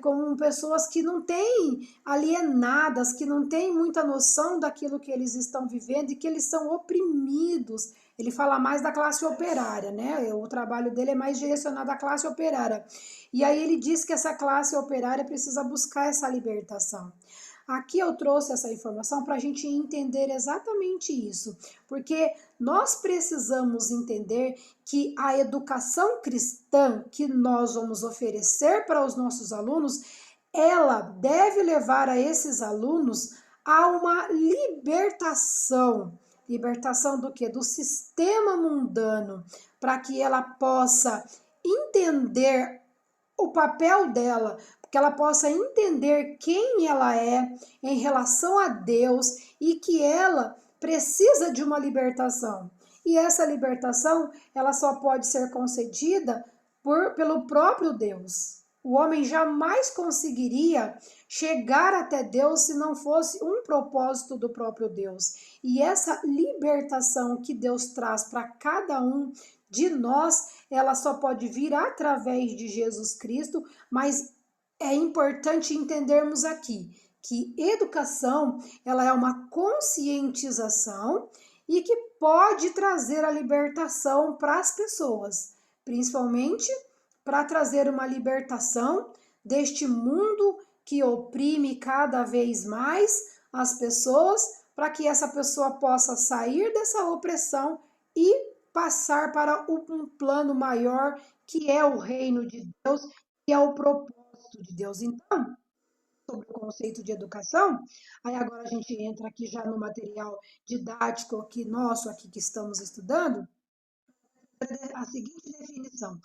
como pessoas que não têm alienadas, que não têm muita noção daquilo que eles estão vivendo e que eles são oprimidos. Ele fala mais da classe operária, né? O trabalho dele é mais direcionado à classe operária. E aí ele diz que essa classe operária precisa buscar essa libertação. Aqui eu trouxe essa informação para a gente entender exatamente isso, porque nós precisamos entender que a educação cristã que nós vamos oferecer para os nossos alunos, ela deve levar a esses alunos a uma libertação. Libertação do quê? Do sistema mundano, para que ela possa entender o papel dela, que ela possa entender quem ela é em relação a Deus e que ela precisa de uma libertação. E essa libertação, ela só pode ser concedida pelo próprio Deus. O homem jamais conseguiria chegar até Deus se não fosse um propósito do próprio Deus. E essa libertação que Deus traz para cada um de nós, ela só pode vir através de Jesus Cristo, mas é importante entendermos aqui que educação, ela é uma conscientização e que pode trazer a libertação para as pessoas, principalmente para trazer uma libertação deste mundo que oprime cada vez mais as pessoas, para que essa pessoa possa sair dessa opressão e passar para um plano maior, que é o reino de Deus, que é o propósito de Deus. Então, sobre o conceito de educação, aí agora a gente entra aqui já no material didático aqui nosso, aqui que estamos estudando, a seguinte definição.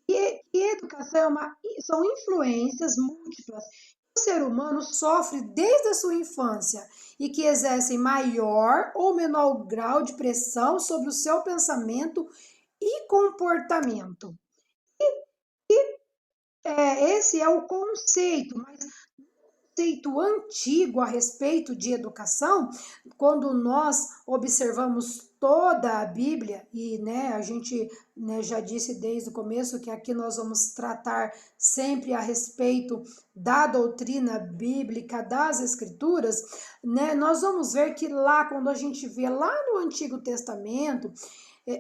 E educação são influências múltiplas que o ser humano sofre desde a sua infância e que exercem maior ou menor grau de pressão sobre o seu pensamento e comportamento. Esse é o conceito, mas conceito antigo a respeito de educação, quando nós observamos toda a Bíblia, e né, a gente já disse desde o começo que aqui nós vamos tratar sempre a respeito da doutrina bíblica, das Escrituras, né, nós vamos ver que lá, quando a gente vê lá no Antigo Testamento,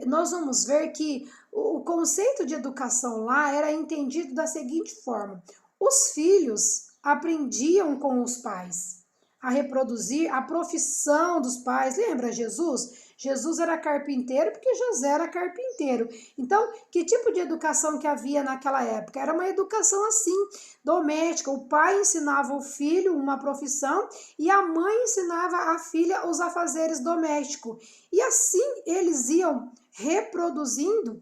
nós vamos ver que o conceito de educação lá era entendido da seguinte forma: os filhos aprendiam com os pais a reproduzir a profissão dos pais. Lembra Jesus? Jesus era carpinteiro porque José era carpinteiro. Então, que tipo de educação que havia naquela época? Era uma educação assim, doméstica. O pai ensinava o filho uma profissão e a mãe ensinava a filha os afazeres domésticos. E assim eles iam reproduzindo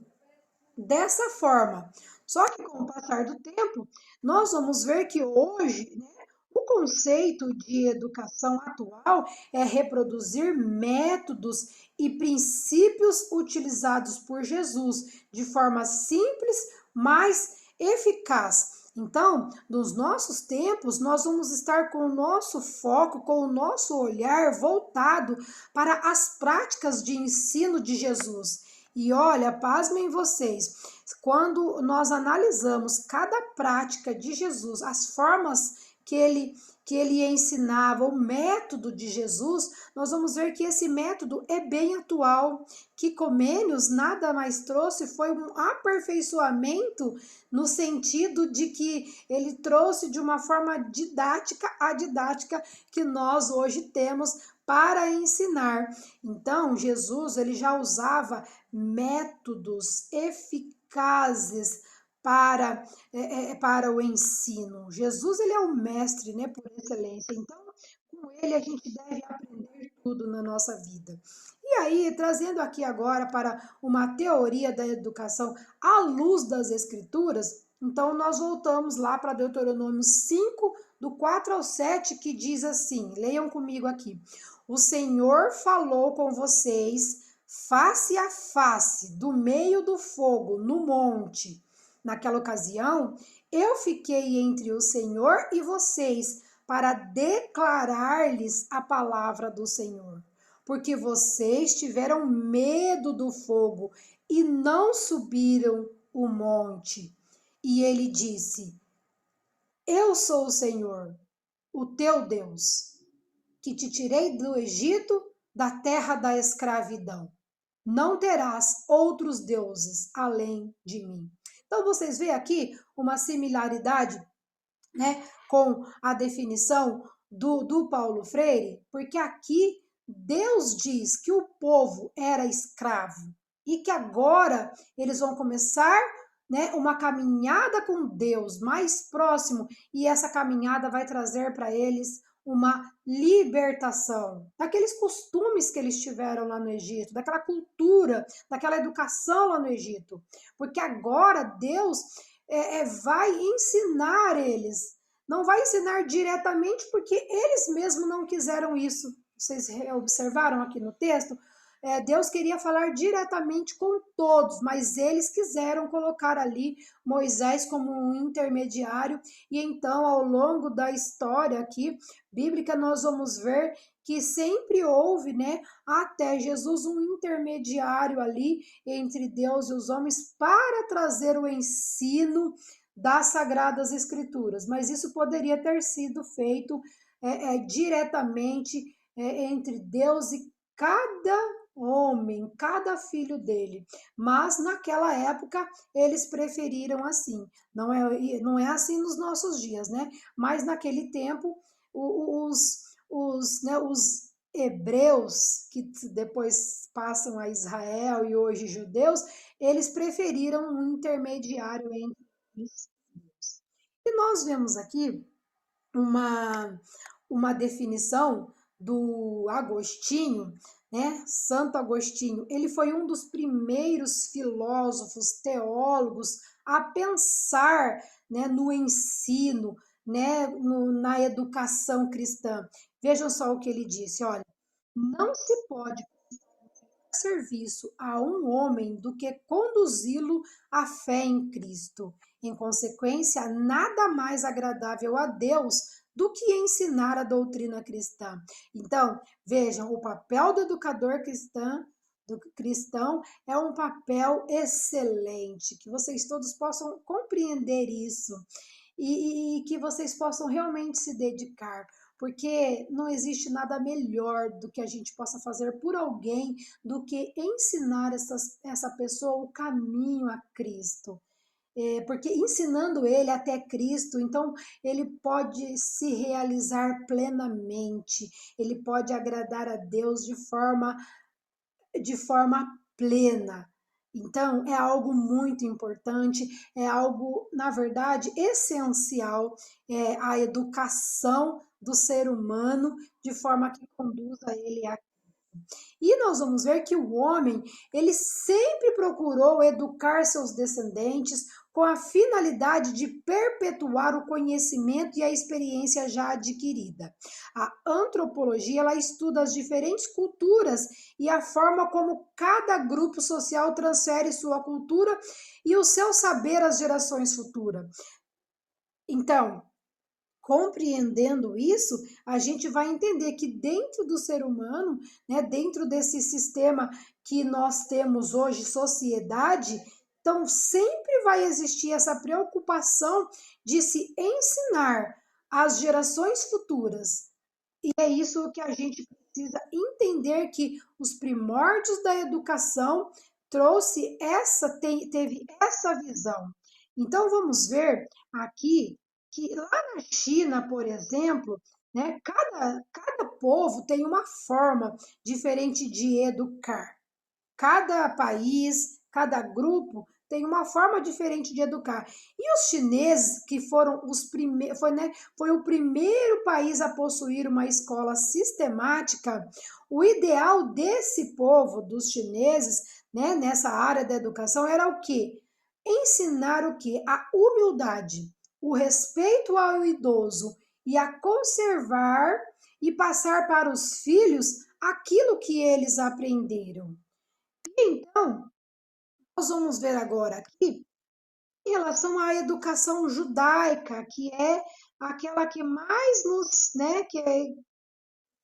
dessa forma. Só que com o passar do tempo, nós vamos ver que hoje, né, o conceito de educação atual é reproduzir métodos e princípios utilizados por Jesus de forma simples, mas eficaz. Então, nos nossos tempos, nós vamos estar com o nosso foco, com o nosso olhar voltado para as práticas de ensino de Jesus. E olha, pasmem vocês, quando nós analisamos cada prática de Jesus, as formas que ele ensinava, o método de Jesus, nós vamos ver que esse método é bem atual, que Comênios nada mais trouxe foi um aperfeiçoamento no sentido de que ele trouxe de uma forma didática a didática que nós hoje temos para ensinar. Então, Jesus, ele já usava métodos eficazes para o ensino. Jesus, ele é o mestre, né, por excelência. Então, com ele a gente deve aprender tudo na nossa vida. E aí, trazendo aqui agora para uma teoria da educação à luz das Escrituras, então nós voltamos lá para Deuteronômio 5, do 4 ao 7, que diz assim: leiam comigo aqui. O Senhor falou com vocês face a face, do meio do fogo, no monte. Naquela ocasião, eu fiquei entre o Senhor e vocês para declarar-lhes a palavra do Senhor, porque vocês tiveram medo do fogo e não subiram o monte. E ele disse: Eu sou o Senhor, o teu Deus, que te tirei do Egito, da terra da escravidão. Não terás outros deuses além de mim. Então vocês veem aqui uma similaridade, né, com a definição do Paulo Freire, porque aqui Deus diz que o povo era escravo e que agora eles vão começar, né, uma caminhada com Deus mais próximo, e essa caminhada vai trazer para eles uma libertação daqueles costumes que eles tiveram lá no Egito, daquela cultura, daquela educação lá no Egito, porque agora Deus vai ensinar eles. Não vai ensinar diretamente porque eles mesmos não quiseram isso. Vocês observaram aqui no texto? Deus queria falar diretamente com todos, mas eles quiseram colocar ali Moisés como um intermediário, e então, ao longo da história aqui bíblica, nós vamos ver que sempre houve, né, até Jesus, um intermediário ali entre Deus e os homens para trazer o ensino das Sagradas Escrituras, mas isso poderia ter sido feito diretamente entre Deus e cada homem, cada filho dele. Mas naquela época eles preferiram assim. Não é assim nos nossos dias, né? Mas naquele tempo os hebreus, que depois passam a Israel e hoje judeus, eles preferiram um intermediário entre os judeus. E nós vemos aqui uma, uma definição do Agostinho, né? Santo Agostinho. Ele foi um dos primeiros filósofos, teólogos a pensar, né, no ensino, né, na educação cristã. Vejam só o que ele disse: olha, não se pode serviço a um homem do que conduzi-lo à fé em Cristo. Em consequência, nada mais agradável a Deus do que ensinar a doutrina cristã. Então, vejam, o papel do educador do cristão é um papel excelente, que vocês todos possam compreender isso e que vocês possam realmente se dedicar, porque não existe nada melhor do que a gente possa fazer por alguém do que ensinar essa pessoa o caminho a Cristo. Porque ensinando ele até Cristo, então ele pode se realizar plenamente, ele pode agradar a Deus de forma plena. Então, é algo muito importante, é algo, na verdade, essencial, a educação do ser humano, de forma que conduza ele a. E nós vamos ver que o homem, ele sempre procurou educar seus descendentes com a finalidade de perpetuar o conhecimento e a experiência já adquirida. A antropologia, ela estuda as diferentes culturas e a forma como cada grupo social transfere sua cultura e o seu saber às gerações futuras. Então, compreendendo isso, a gente vai entender que dentro do ser humano, né, dentro desse sistema que nós temos hoje, sociedade, então sempre vai existir essa preocupação de se ensinar às gerações futuras. E é isso que a gente precisa entender, que os primórdios da educação teve essa visão. Então vamos ver aqui que lá na China, por exemplo, né, cada povo tem uma forma diferente de educar. Cada país, cada grupo tem uma forma diferente de educar. E os chineses, que foram os primeiros, foi o primeiro país a possuir uma escola sistemática, o ideal desse povo, dos chineses, né, nessa área da educação, era o quê? Ensinar o quê? A humildade, o respeito ao idoso e a conservar e passar para os filhos aquilo que eles aprenderam. Então, nós vamos ver agora aqui em relação à educação judaica, que é aquela que mais nos, né, que é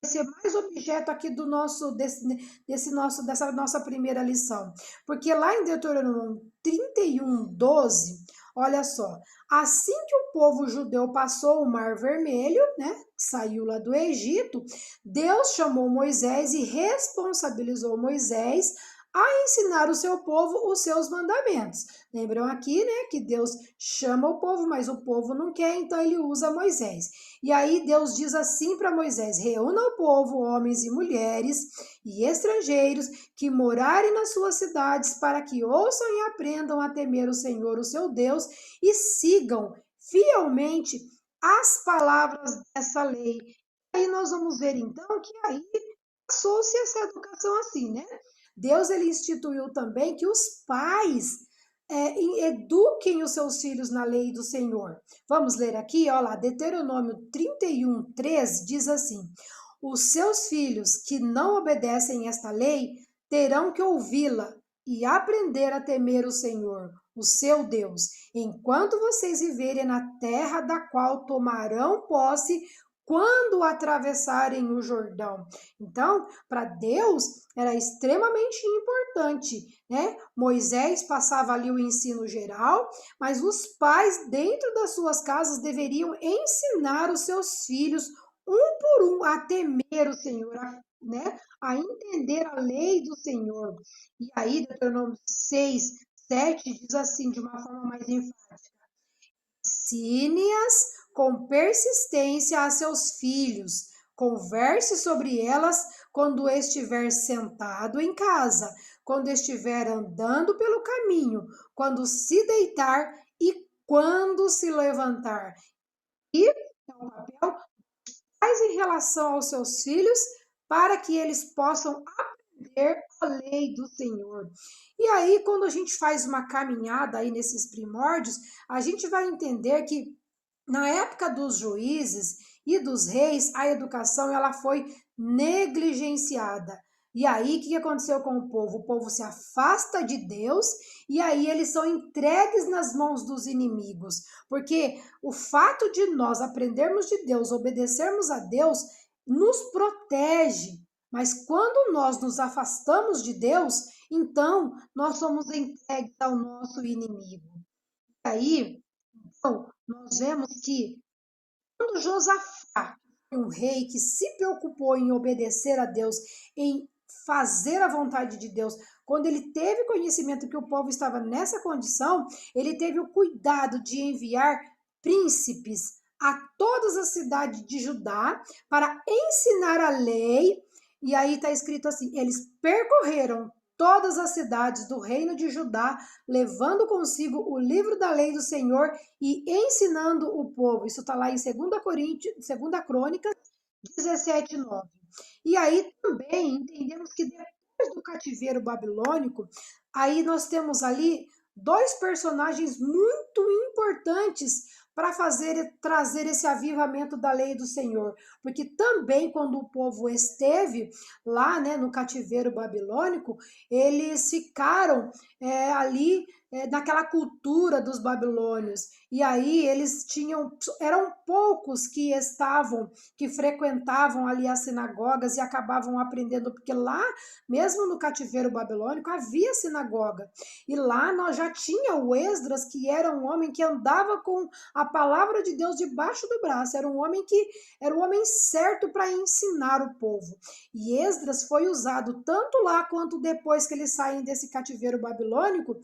ser mais objeto aqui do nosso dessa nossa primeira lição. Porque lá em Deuteronômio 31:12, olha só, assim que o povo judeu passou o Mar Vermelho, né, saiu lá do Egito, Deus chamou Moisés e responsabilizou Moisés a ensinar o seu povo os seus mandamentos. Lembram aqui, né, que Deus chama o povo, mas o povo não quer, então ele usa Moisés. E aí Deus diz assim para Moisés: reúna o povo, homens e mulheres e estrangeiros que morarem nas suas cidades, para que ouçam e aprendam a temer o Senhor, o seu Deus, e sigam fielmente as palavras dessa lei. Aí nós vamos ver então que aí passou-se essa educação assim, né? Deus ele instituiu também que os pais eduquem os seus filhos na lei do Senhor. Vamos ler aqui, olha lá, Deuteronômio 31:13 diz assim: os seus filhos que não obedecem esta lei terão que ouvi-la e aprender a temer o Senhor, o seu Deus, enquanto vocês viverem na terra da qual tomarão posse quando atravessarem o Jordão. Então, para Deus era extremamente importante, né? Moisés passava ali o ensino geral, mas os pais dentro das suas casas deveriam ensinar os seus filhos um por um a temer o Senhor, né? A entender a lei do Senhor. E aí, Deuteronômio 6:7 diz assim, de uma forma mais enfática: ensine-as com persistência a seus filhos. Converse sobre elas quando estiver sentado em casa, quando estiver andando pelo caminho, quando se deitar e quando se levantar. E é um papel mais em relação aos seus filhos para que eles possam aprender a lei do Senhor. E aí, quando a gente faz uma caminhada aí nesses primórdios, a gente vai entender que na época dos juízes e dos reis, a educação ela foi negligenciada. E aí, o que aconteceu com o povo? O povo se afasta de Deus e aí eles são entregues nas mãos dos inimigos. Porque o fato de nós aprendermos de Deus, obedecermos a Deus, nos protege. Mas quando nós nos afastamos de Deus, então nós somos entregues ao nosso inimigo. E aí, então, nós vemos que quando Josafá foi um rei que se preocupou em obedecer a Deus, em fazer a vontade de Deus, quando ele teve conhecimento que o povo estava nessa condição, ele teve o cuidado de enviar príncipes a todas as cidades de Judá para ensinar a lei. E aí está escrito assim: eles percorreram todas as cidades do reino de Judá, levando consigo o livro da lei do Senhor e ensinando o povo. Isso está lá em 2 Crônicas 17:9. E aí também entendemos que depois do cativeiro babilônico, aí nós temos ali dois personagens muito importantes para trazer esse avivamento da lei do Senhor, porque também quando o povo esteve lá, né, no cativeiro babilônico, eles ficaram ali naquela cultura dos babilônios. E aí eles eram poucos que frequentavam ali as sinagogas e acabavam aprendendo, porque lá, mesmo no cativeiro babilônico, havia sinagoga. E lá nós já tinha o Esdras, que era um homem que andava com a palavra de Deus debaixo do braço, era um homem certo para ensinar o povo. E Esdras foi usado tanto lá quanto depois que eles saem desse cativeiro babilônico,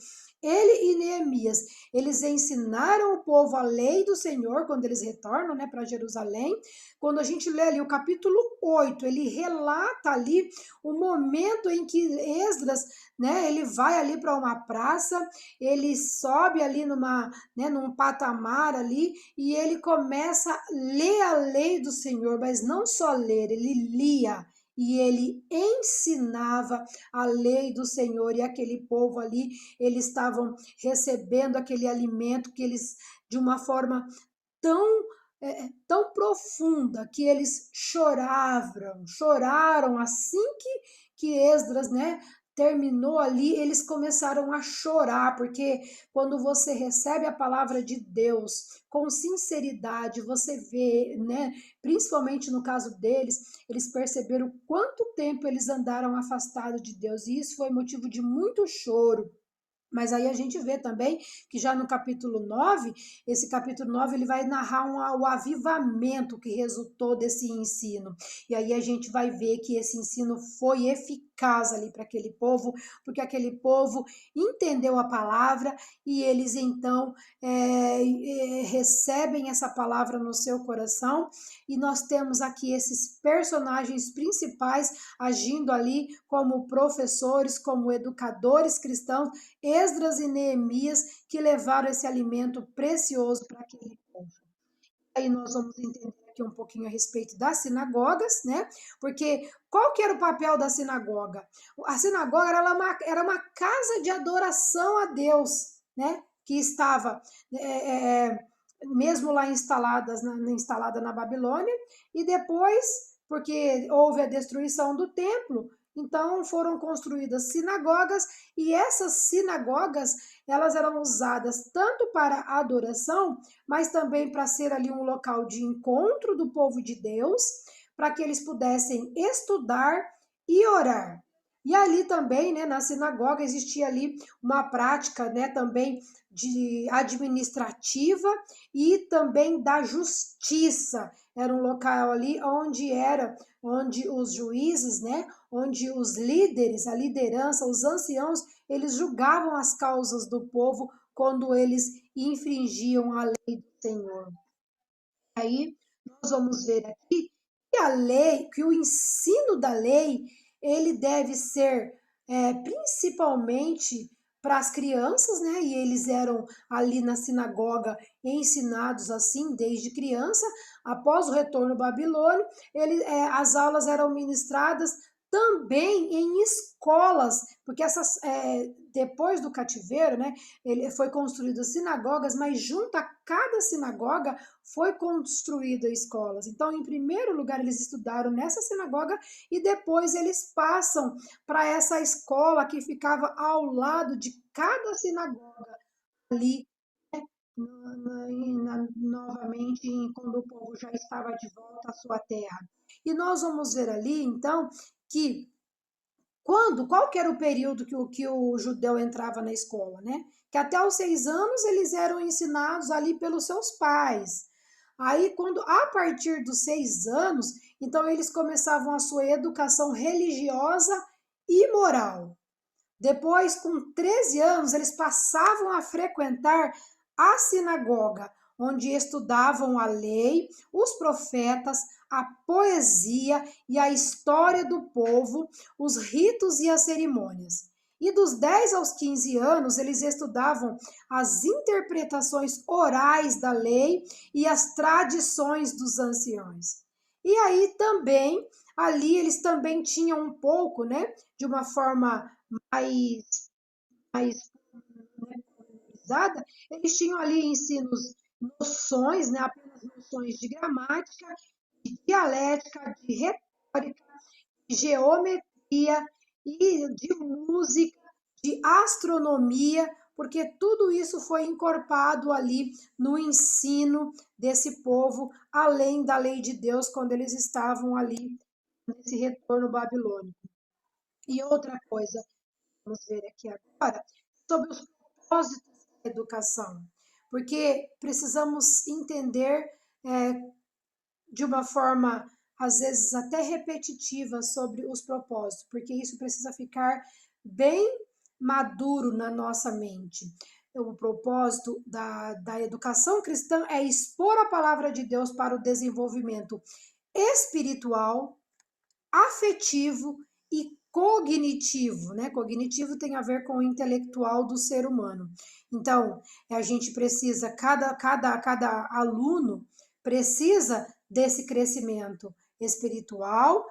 ele e Neemias, eles ensinaram o povo a lei do Senhor quando eles retornam, né, para Jerusalém. Quando a gente lê ali o capítulo 8, ele relata ali o momento em que Esdras, né, ele vai ali para uma praça, ele sobe ali num patamar ali e ele começa a ler a lei do Senhor, mas não só ler, ele lia e ele ensinava a lei do Senhor, e aquele povo ali, eles estavam recebendo aquele alimento que eles, de uma forma tão tão profunda, que eles choraram assim que Esdras, né, terminou ali, eles começaram a chorar, porque quando você recebe a palavra de Deus com sinceridade, você vê, né, principalmente no caso deles, eles perceberam quanto tempo eles andaram afastados de Deus, e isso foi motivo de muito choro. Mas aí a gente vê também que já no capítulo 9, esse capítulo 9 ele vai narrar o avivamento que resultou desse ensino. E aí a gente vai ver que esse ensino foi eficaz ali para aquele povo, porque aquele povo entendeu a palavra e eles então recebem essa palavra no seu coração. E nós temos aqui esses personagens principais agindo ali como professores, como educadores cristãos, Esdras e Neemias, que levaram esse alimento precioso para aquele povo. Aí nós vamos entender aqui um pouquinho a respeito das sinagogas, né? Porque qual que era o papel da sinagoga? A sinagoga era uma casa de adoração a Deus, né? Que estava mesmo lá instalada na Babilônia, e depois, porque houve a destruição do templo, então foram construídas sinagogas, e essas sinagogas elas eram usadas tanto para adoração, mas também para ser ali um local de encontro do povo de Deus, para que eles pudessem estudar e orar. E ali também, né, na sinagoga existia ali uma prática, né, também de administrativa e também da justiça. Era um local ali onde os juízes, né, onde os líderes, a liderança, os anciãos, eles julgavam as causas do povo quando eles infringiam a lei do Senhor. Aí nós vamos ver aqui que a lei, que o ensino da lei, ele deve ser principalmente para as crianças, né? E eles eram ali na sinagoga ensinados assim desde criança. Após o retorno babilônio, as aulas eram ministradas também em escolas, porque depois do cativeiro, né, ele foi construídas sinagogas, mas junto a cada sinagoga foi construída escolas. Então, em primeiro lugar, eles estudaram nessa sinagoga e depois eles passam para essa escola que ficava ao lado de cada sinagoga ali, novamente, quando o povo já estava de volta à sua terra. E nós vamos ver ali, então, que qual que era o período que o judeu entrava na escola, né? Que até os 6 anos eles eram ensinados ali pelos seus pais. Aí, a partir dos 6 anos, então eles começavam a sua educação religiosa e moral. Depois, com 13 anos, eles passavam a frequentar a sinagoga, onde estudavam a lei, os profetas, a poesia e a história do povo, os ritos e as cerimônias. E dos 10 aos 15 anos, eles estudavam as interpretações orais da lei e as tradições dos anciões. E aí também, ali eles também tinham um pouco, né, de uma forma mais eles tinham ali ensinos, noções, né, apenas noções de gramática, de dialética, de retórica, de geometria e de música, de astronomia, porque tudo isso foi encorpado ali no ensino desse povo, além da lei de Deus, quando eles estavam ali nesse retorno babilônico. E outra coisa, vamos ver aqui agora, sobre os propósitos da educação, porque precisamos entender de uma forma, às vezes, até repetitiva sobre os propósitos, porque isso precisa ficar bem maduro na nossa mente. O propósito da educação cristã é expor a palavra de Deus para o desenvolvimento espiritual, afetivo e cognitivo, né? Cognitivo tem a ver com o intelectual do ser humano. Então, a gente precisa, cada aluno precisa desse crescimento espiritual,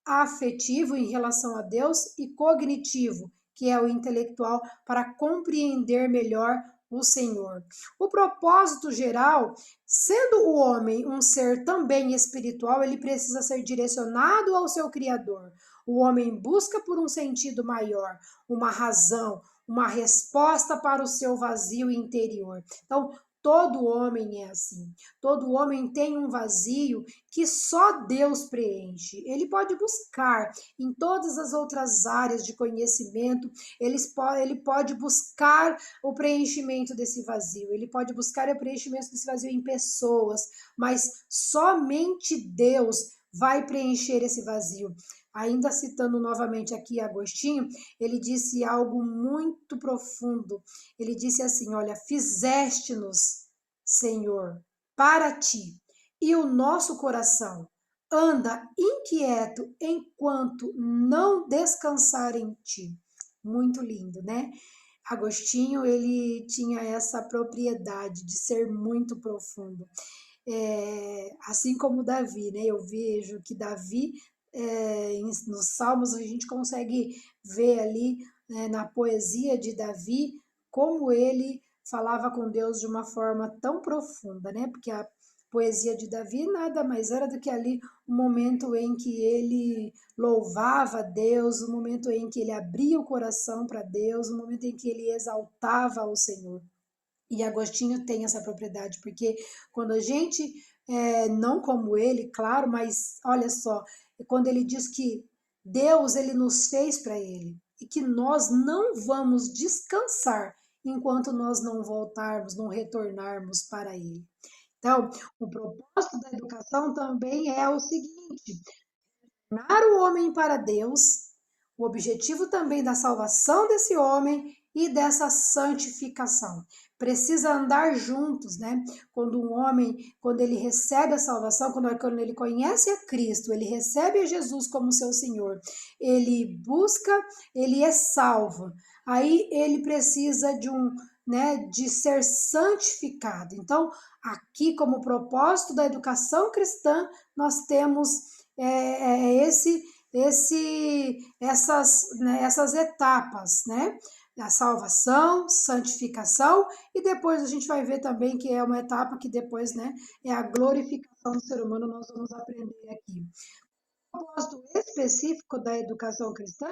afetivo em relação a Deus e cognitivo, que é o intelectual, para compreender melhor o Senhor. O propósito geral, sendo o homem um ser também espiritual, ele precisa ser direcionado ao seu Criador. O homem busca por um sentido maior, uma razão, uma resposta para o seu vazio interior. Então, todo homem é assim. Todo homem tem um vazio que só Deus preenche. Ele pode buscar em todas as outras áreas de conhecimento, ele pode buscar o preenchimento desse vazio, ele pode buscar o preenchimento desse vazio em pessoas, mas somente Deus vai preencher esse vazio. Ainda citando novamente aqui Agostinho, ele disse algo muito profundo. Ele disse assim: olha, fizeste-nos, Senhor, para ti, e o nosso coração anda inquieto enquanto não descansar em ti. Muito lindo, né? Agostinho, ele tinha essa propriedade de ser muito profundo. Assim como Davi, né? Eu vejo que Davi, nos Salmos, a gente consegue ver ali, na poesia de Davi, como ele falava com Deus de uma forma tão profunda, né? Porque a poesia de Davi nada mais era do que ali o momento em que ele louvava a Deus, o momento em que ele abria o coração para Deus, o momento em que ele exaltava ao Senhor. E Agostinho tem essa propriedade, porque quando a gente, não como ele, claro, mas olha só, quando ele diz que Deus ele nos fez para ele e que nós não vamos descansar enquanto nós não voltarmos, não retornarmos para ele. Então, o propósito da educação também é o seguinte: tornar o homem para Deus, o objetivo também da salvação desse homem e dessa santificação. Precisa andar juntos, né? Quando um homem, quando ele recebe a salvação, quando ele conhece a Cristo, ele recebe a Jesus como seu Senhor, ele busca, ele é salvo. Aí ele precisa de ser santificado. Então, aqui como propósito da educação cristã, nós temos essas etapas, né? A salvação, santificação, e depois a gente vai ver também que é uma etapa que depois, né, é a glorificação do ser humano, nós vamos aprender aqui. O propósito específico da educação cristã,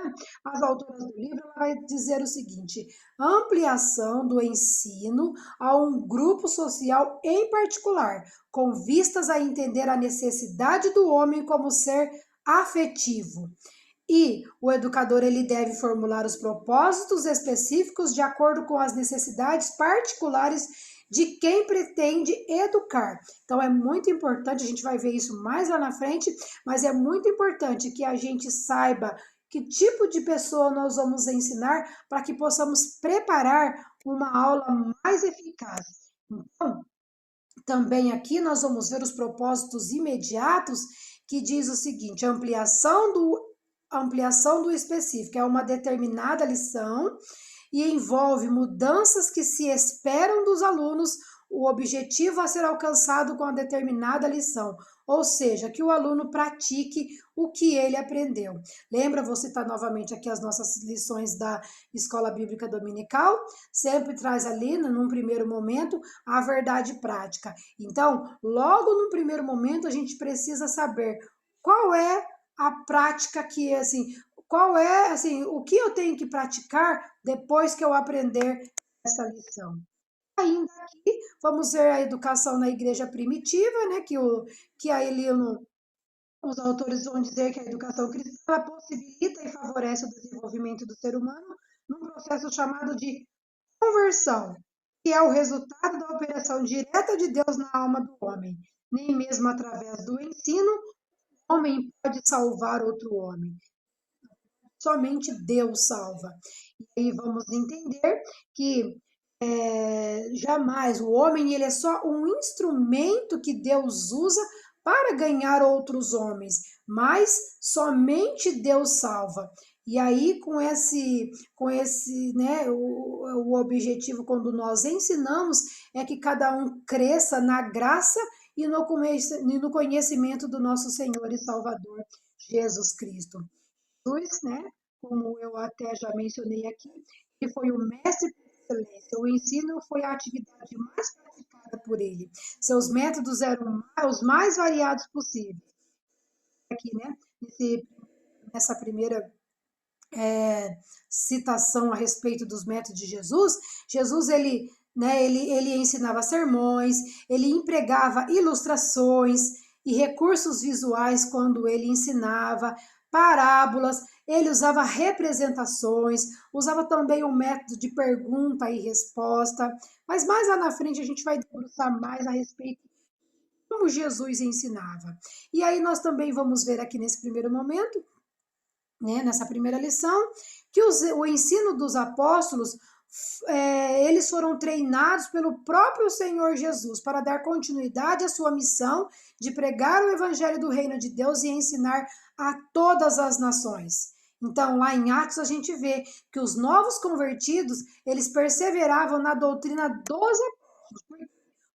as autoras do livro ela vai dizer o seguinte: ampliação do ensino a um grupo social em particular, com vistas a entender a necessidade do homem como ser afetivo. E o educador ele deve formular os propósitos específicos de acordo com as necessidades particulares de quem pretende educar. Então é muito importante, a gente vai ver isso mais lá na frente, mas é muito importante que a gente saiba que tipo de pessoa nós vamos ensinar para que possamos preparar uma aula mais eficaz. Então, também aqui nós vamos ver os propósitos imediatos, que diz o seguinte: ampliação do específico, é uma determinada lição e envolve mudanças que se esperam dos alunos, o objetivo a ser alcançado com a determinada lição, ou seja, que o aluno pratique o que ele aprendeu. Lembra, vou citar novamente aqui as nossas lições da Escola Bíblica Dominical, sempre traz ali, num primeiro momento, a verdade prática. Então, logo no primeiro momento, a gente precisa saber qual é a prática que, assim, qual é, assim, o que eu tenho que praticar depois que eu aprender essa lição. Ainda aqui, vamos ver a educação na igreja primitiva, né, que aí os autores vão dizer que a educação cristã possibilita e favorece o desenvolvimento do ser humano num processo chamado de conversão, que é o resultado da operação direta de Deus na alma do homem. Nem mesmo através do ensino, o homem pode salvar outro homem. somente Deus salva. E aí vamos entender que jamais o homem ele é só um instrumento que Deus usa para ganhar outros homens, mas somente Deus salva. E aí com esse, né, o objetivo quando nós ensinamos é que cada um cresça na graça e no conhecimento do nosso Senhor e Salvador Jesus Cristo. Jesus, né, como eu até já mencionei aqui, ele foi o mestre por excelência. O ensino foi a atividade mais praticada por ele. Seus métodos eram os mais variados possíveis. Aqui, né, nessa primeira citação a respeito dos métodos de Jesus, Jesus ele ensinava sermões, ele empregava ilustrações e recursos visuais quando ele ensinava, parábolas, ele usava representações, usava também o método de pergunta e resposta, mas mais lá na frente a gente vai debruçar mais a respeito de como Jesus ensinava. E aí nós também vamos ver aqui nesse primeiro momento, né, nessa primeira lição, que o ensino dos apóstolos, eles foram treinados pelo próprio Senhor Jesus para dar continuidade à sua missão de pregar o evangelho do reino de Deus e ensinar a todas as nações. Então, lá em Atos, a gente vê que os novos convertidos, eles perseveravam na doutrina dos apóstolos,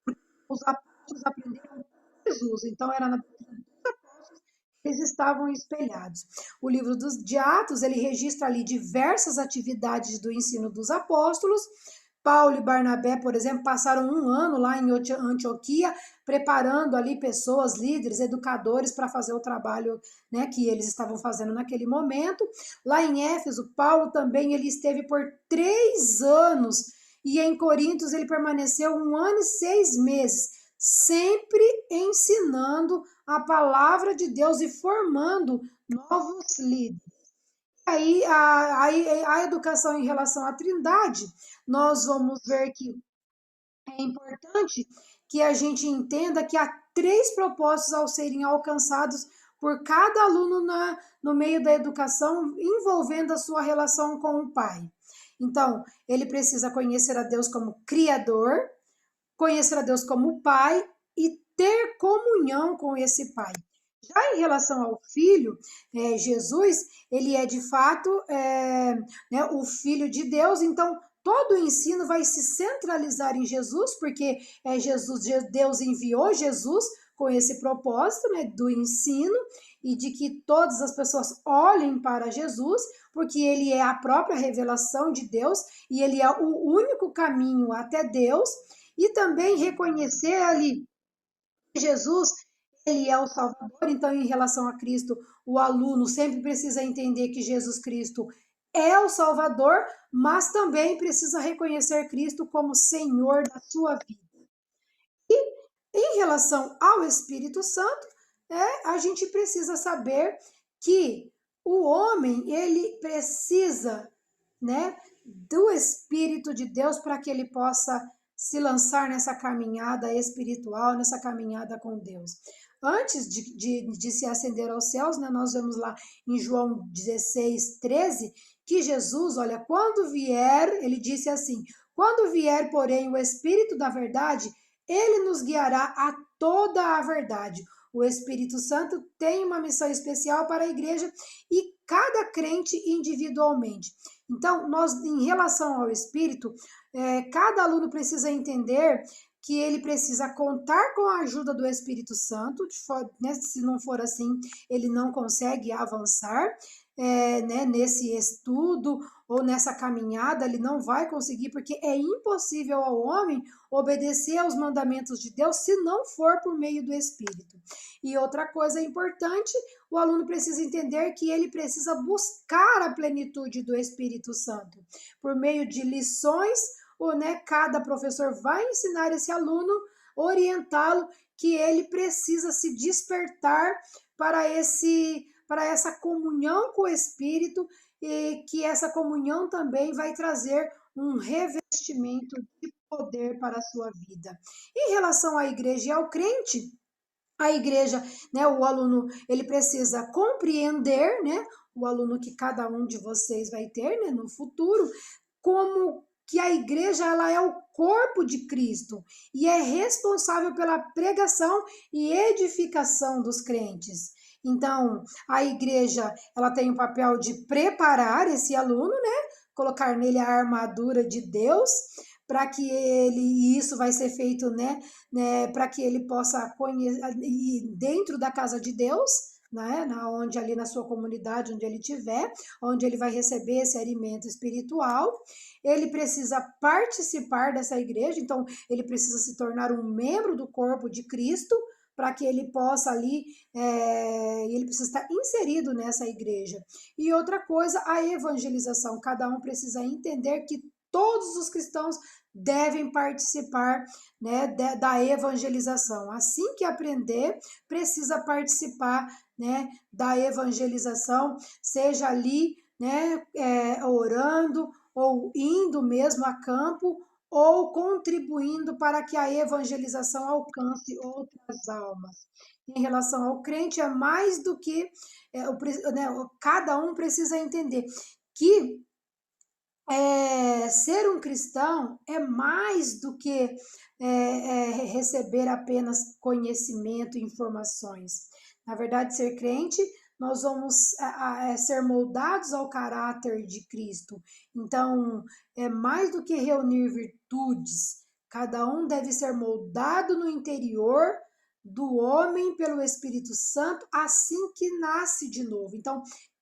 porque os apóstolos aprenderam com Jesus, então era na doutrina eles estavam espelhados. O livro de Atos, ele registra ali diversas atividades do ensino dos apóstolos. Paulo e Barnabé, por exemplo, passaram um ano lá em Antioquia, preparando ali pessoas, líderes, educadores para fazer o trabalho, né, que eles estavam fazendo naquele momento. Lá em Éfeso, Paulo também ele esteve por 3 anos e em Coríntios ele permaneceu 1 ano e 6 meses, sempre ensinando a palavra de Deus e formando novos líderes. Aí a educação em relação à Trindade, nós vamos ver que é importante que a gente entenda que há 3 propósitos ao serem alcançados por cada aluno no meio da educação, envolvendo a sua relação com o Pai. Então, ele precisa conhecer a Deus como Criador, conhecer a Deus como Pai e ter comunhão com esse Pai. Já em relação ao Filho, Jesus, ele é de fato né, o Filho de Deus, então todo o ensino vai se centralizar em Jesus, porque Deus enviou Jesus com esse propósito, né, do ensino e de que todas as pessoas olhem para Jesus, porque ele é a própria revelação de Deus e ele é o único caminho até Deus, e também reconhecer ali que Jesus ele é o Salvador. Então, em relação a Cristo, o aluno sempre precisa entender que Jesus Cristo é o Salvador, mas também precisa reconhecer Cristo como Senhor da sua vida. E em relação ao Espírito Santo, a gente precisa saber que o homem ele precisa, né, do Espírito de Deus para que ele possa se lançar nessa caminhada espiritual, nessa caminhada com Deus. Antes de se ascender aos céus, né, nós vemos lá em João 16, 13, que Jesus, olha, quando vier, ele disse assim, quando vier, porém, o Espírito da verdade, ele nos guiará a toda a verdade. O Espírito Santo tem uma missão especial para a igreja e cada crente individualmente. Então, nós, em relação ao Espírito, cada aluno precisa entender que ele precisa contar com a ajuda do Espírito Santo, né, se não for assim, ele não consegue avançar né, nesse estudo ou nessa caminhada, ele não vai conseguir, porque é impossível ao homem obedecer aos mandamentos de Deus se não for por meio do Espírito. E outra coisa importante, o aluno precisa entender que ele precisa buscar a plenitude do Espírito Santo. Por meio de lições, né, cada professor vai ensinar esse aluno, orientá-lo, que ele precisa se despertar para essa comunhão com o Espírito, e que essa comunhão também vai trazer um revestimento de poder para a sua vida. Em relação à igreja e ao crente, A igreja, né, o aluno, ele precisa compreender, né, o aluno que cada um de vocês vai ter, né, no futuro, como que a igreja ela é o corpo de Cristo e é responsável pela pregação e edificação dos crentes. Então, a igreja, ela tem o papel de preparar esse aluno, né, colocar nele a armadura de Deus, para que ele, e isso vai ser feito, né, para que ele possa conhecer, e dentro da casa de Deus, né, onde ali na sua comunidade, onde ele estiver, onde ele vai receber esse alimento espiritual, ele precisa participar dessa igreja, então ele precisa se tornar um membro do corpo de Cristo, para que ele possa ali, ele precisa estar inserido nessa igreja. E outra coisa, a evangelização, cada um precisa entender que todos os cristãos devem participar, né, da evangelização. Assim que aprender, precisa participar, né, da evangelização, seja ali, né, orando ou indo mesmo a campo ou contribuindo para que a evangelização alcance outras almas. Em relação ao crente, é mais do que cada um precisa entender que ser um cristão é mais do que receber apenas conhecimento e informações. Na verdade, ser crente, nós vamos ser moldados ao caráter de Cristo. Então, é mais do que reunir virtudes. Cada um deve ser moldado no interior do homem pelo Espírito Santo assim que nasce de novo. Então,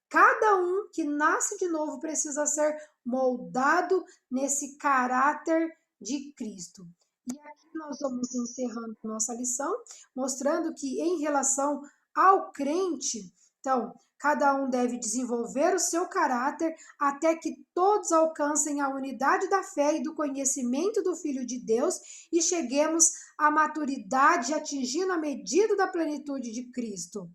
cada um que nasce de novo precisa ser moldado nesse caráter de Cristo. E aqui nós vamos encerrando nossa lição, mostrando que em relação ao crente, então, cada um deve desenvolver o seu caráter até que todos alcancem a unidade da fé e do conhecimento do Filho de Deus e cheguemos à maturidade, atingindo a medida da plenitude de Cristo.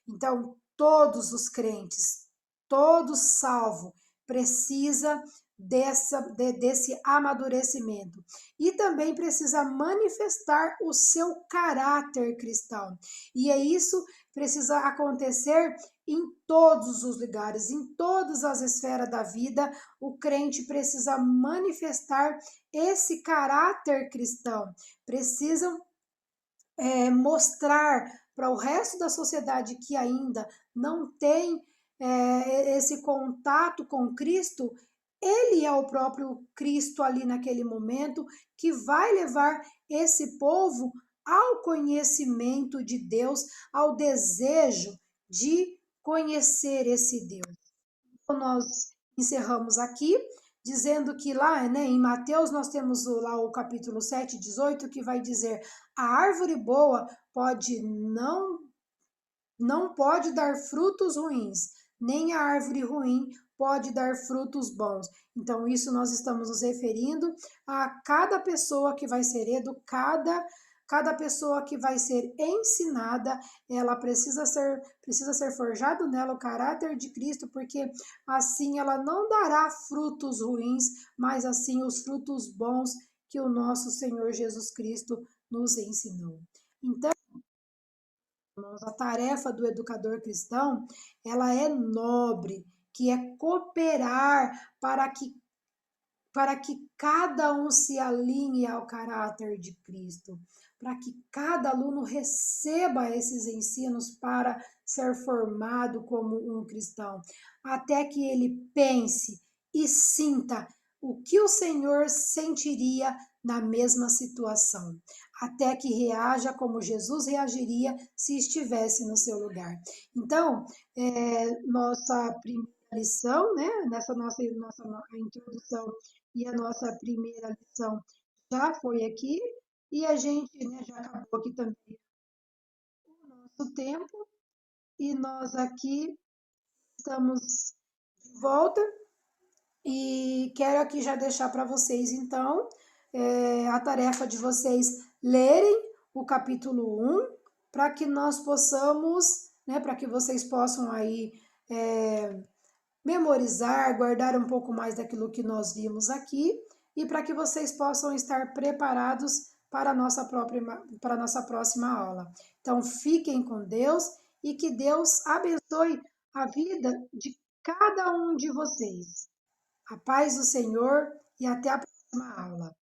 Então, todos os crentes, todo salvo, precisa desse amadurecimento e também precisa manifestar o seu caráter cristão. E é isso que precisa acontecer em todos os lugares, em todas as esferas da vida. O crente precisa manifestar esse caráter cristão, precisam mostrar para o resto da sociedade que ainda não tem esse contato com Cristo, ele é o próprio Cristo ali naquele momento que vai levar esse povo ao conhecimento de Deus, ao desejo de conhecer esse Deus. Então, nós encerramos aqui, dizendo que lá, né, em Mateus nós temos lá o capítulo 7, 18, que vai dizer: a árvore boa não pode dar frutos ruins, nem a árvore ruim pode dar frutos bons. Então, isso nós estamos nos referindo a cada pessoa que vai ser educada, cada pessoa que vai ser ensinada, ela precisa ser forjado nela o caráter de Cristo, porque assim ela não dará frutos ruins, mas assim os frutos bons que o nosso Senhor Jesus Cristo nos ensinou. Então, a tarefa do educador cristão, ela é nobre, que é cooperar para que cada um se alinhe ao caráter de Cristo, para que cada aluno receba esses ensinos para ser formado como um cristão, até que ele pense e sinta o que o Senhor sentiria na mesma situação, até que reaja como Jesus reagiria se estivesse no seu lugar. Então, nossa primeira lição, né, nessa nossa introdução e a nossa primeira lição já foi aqui, e a gente, né, já acabou aqui também o nosso tempo, e nós aqui estamos de volta, e quero aqui já deixar para vocês, então, a tarefa de vocês lerem o capítulo 1, para que nós possamos, né, para que vocês possam aí memorizar, guardar um pouco mais daquilo que nós vimos aqui, e para que vocês possam estar preparados para a nossa próxima aula. Então, fiquem com Deus e que Deus abençoe a vida de cada um de vocês. A paz do Senhor e até a próxima aula.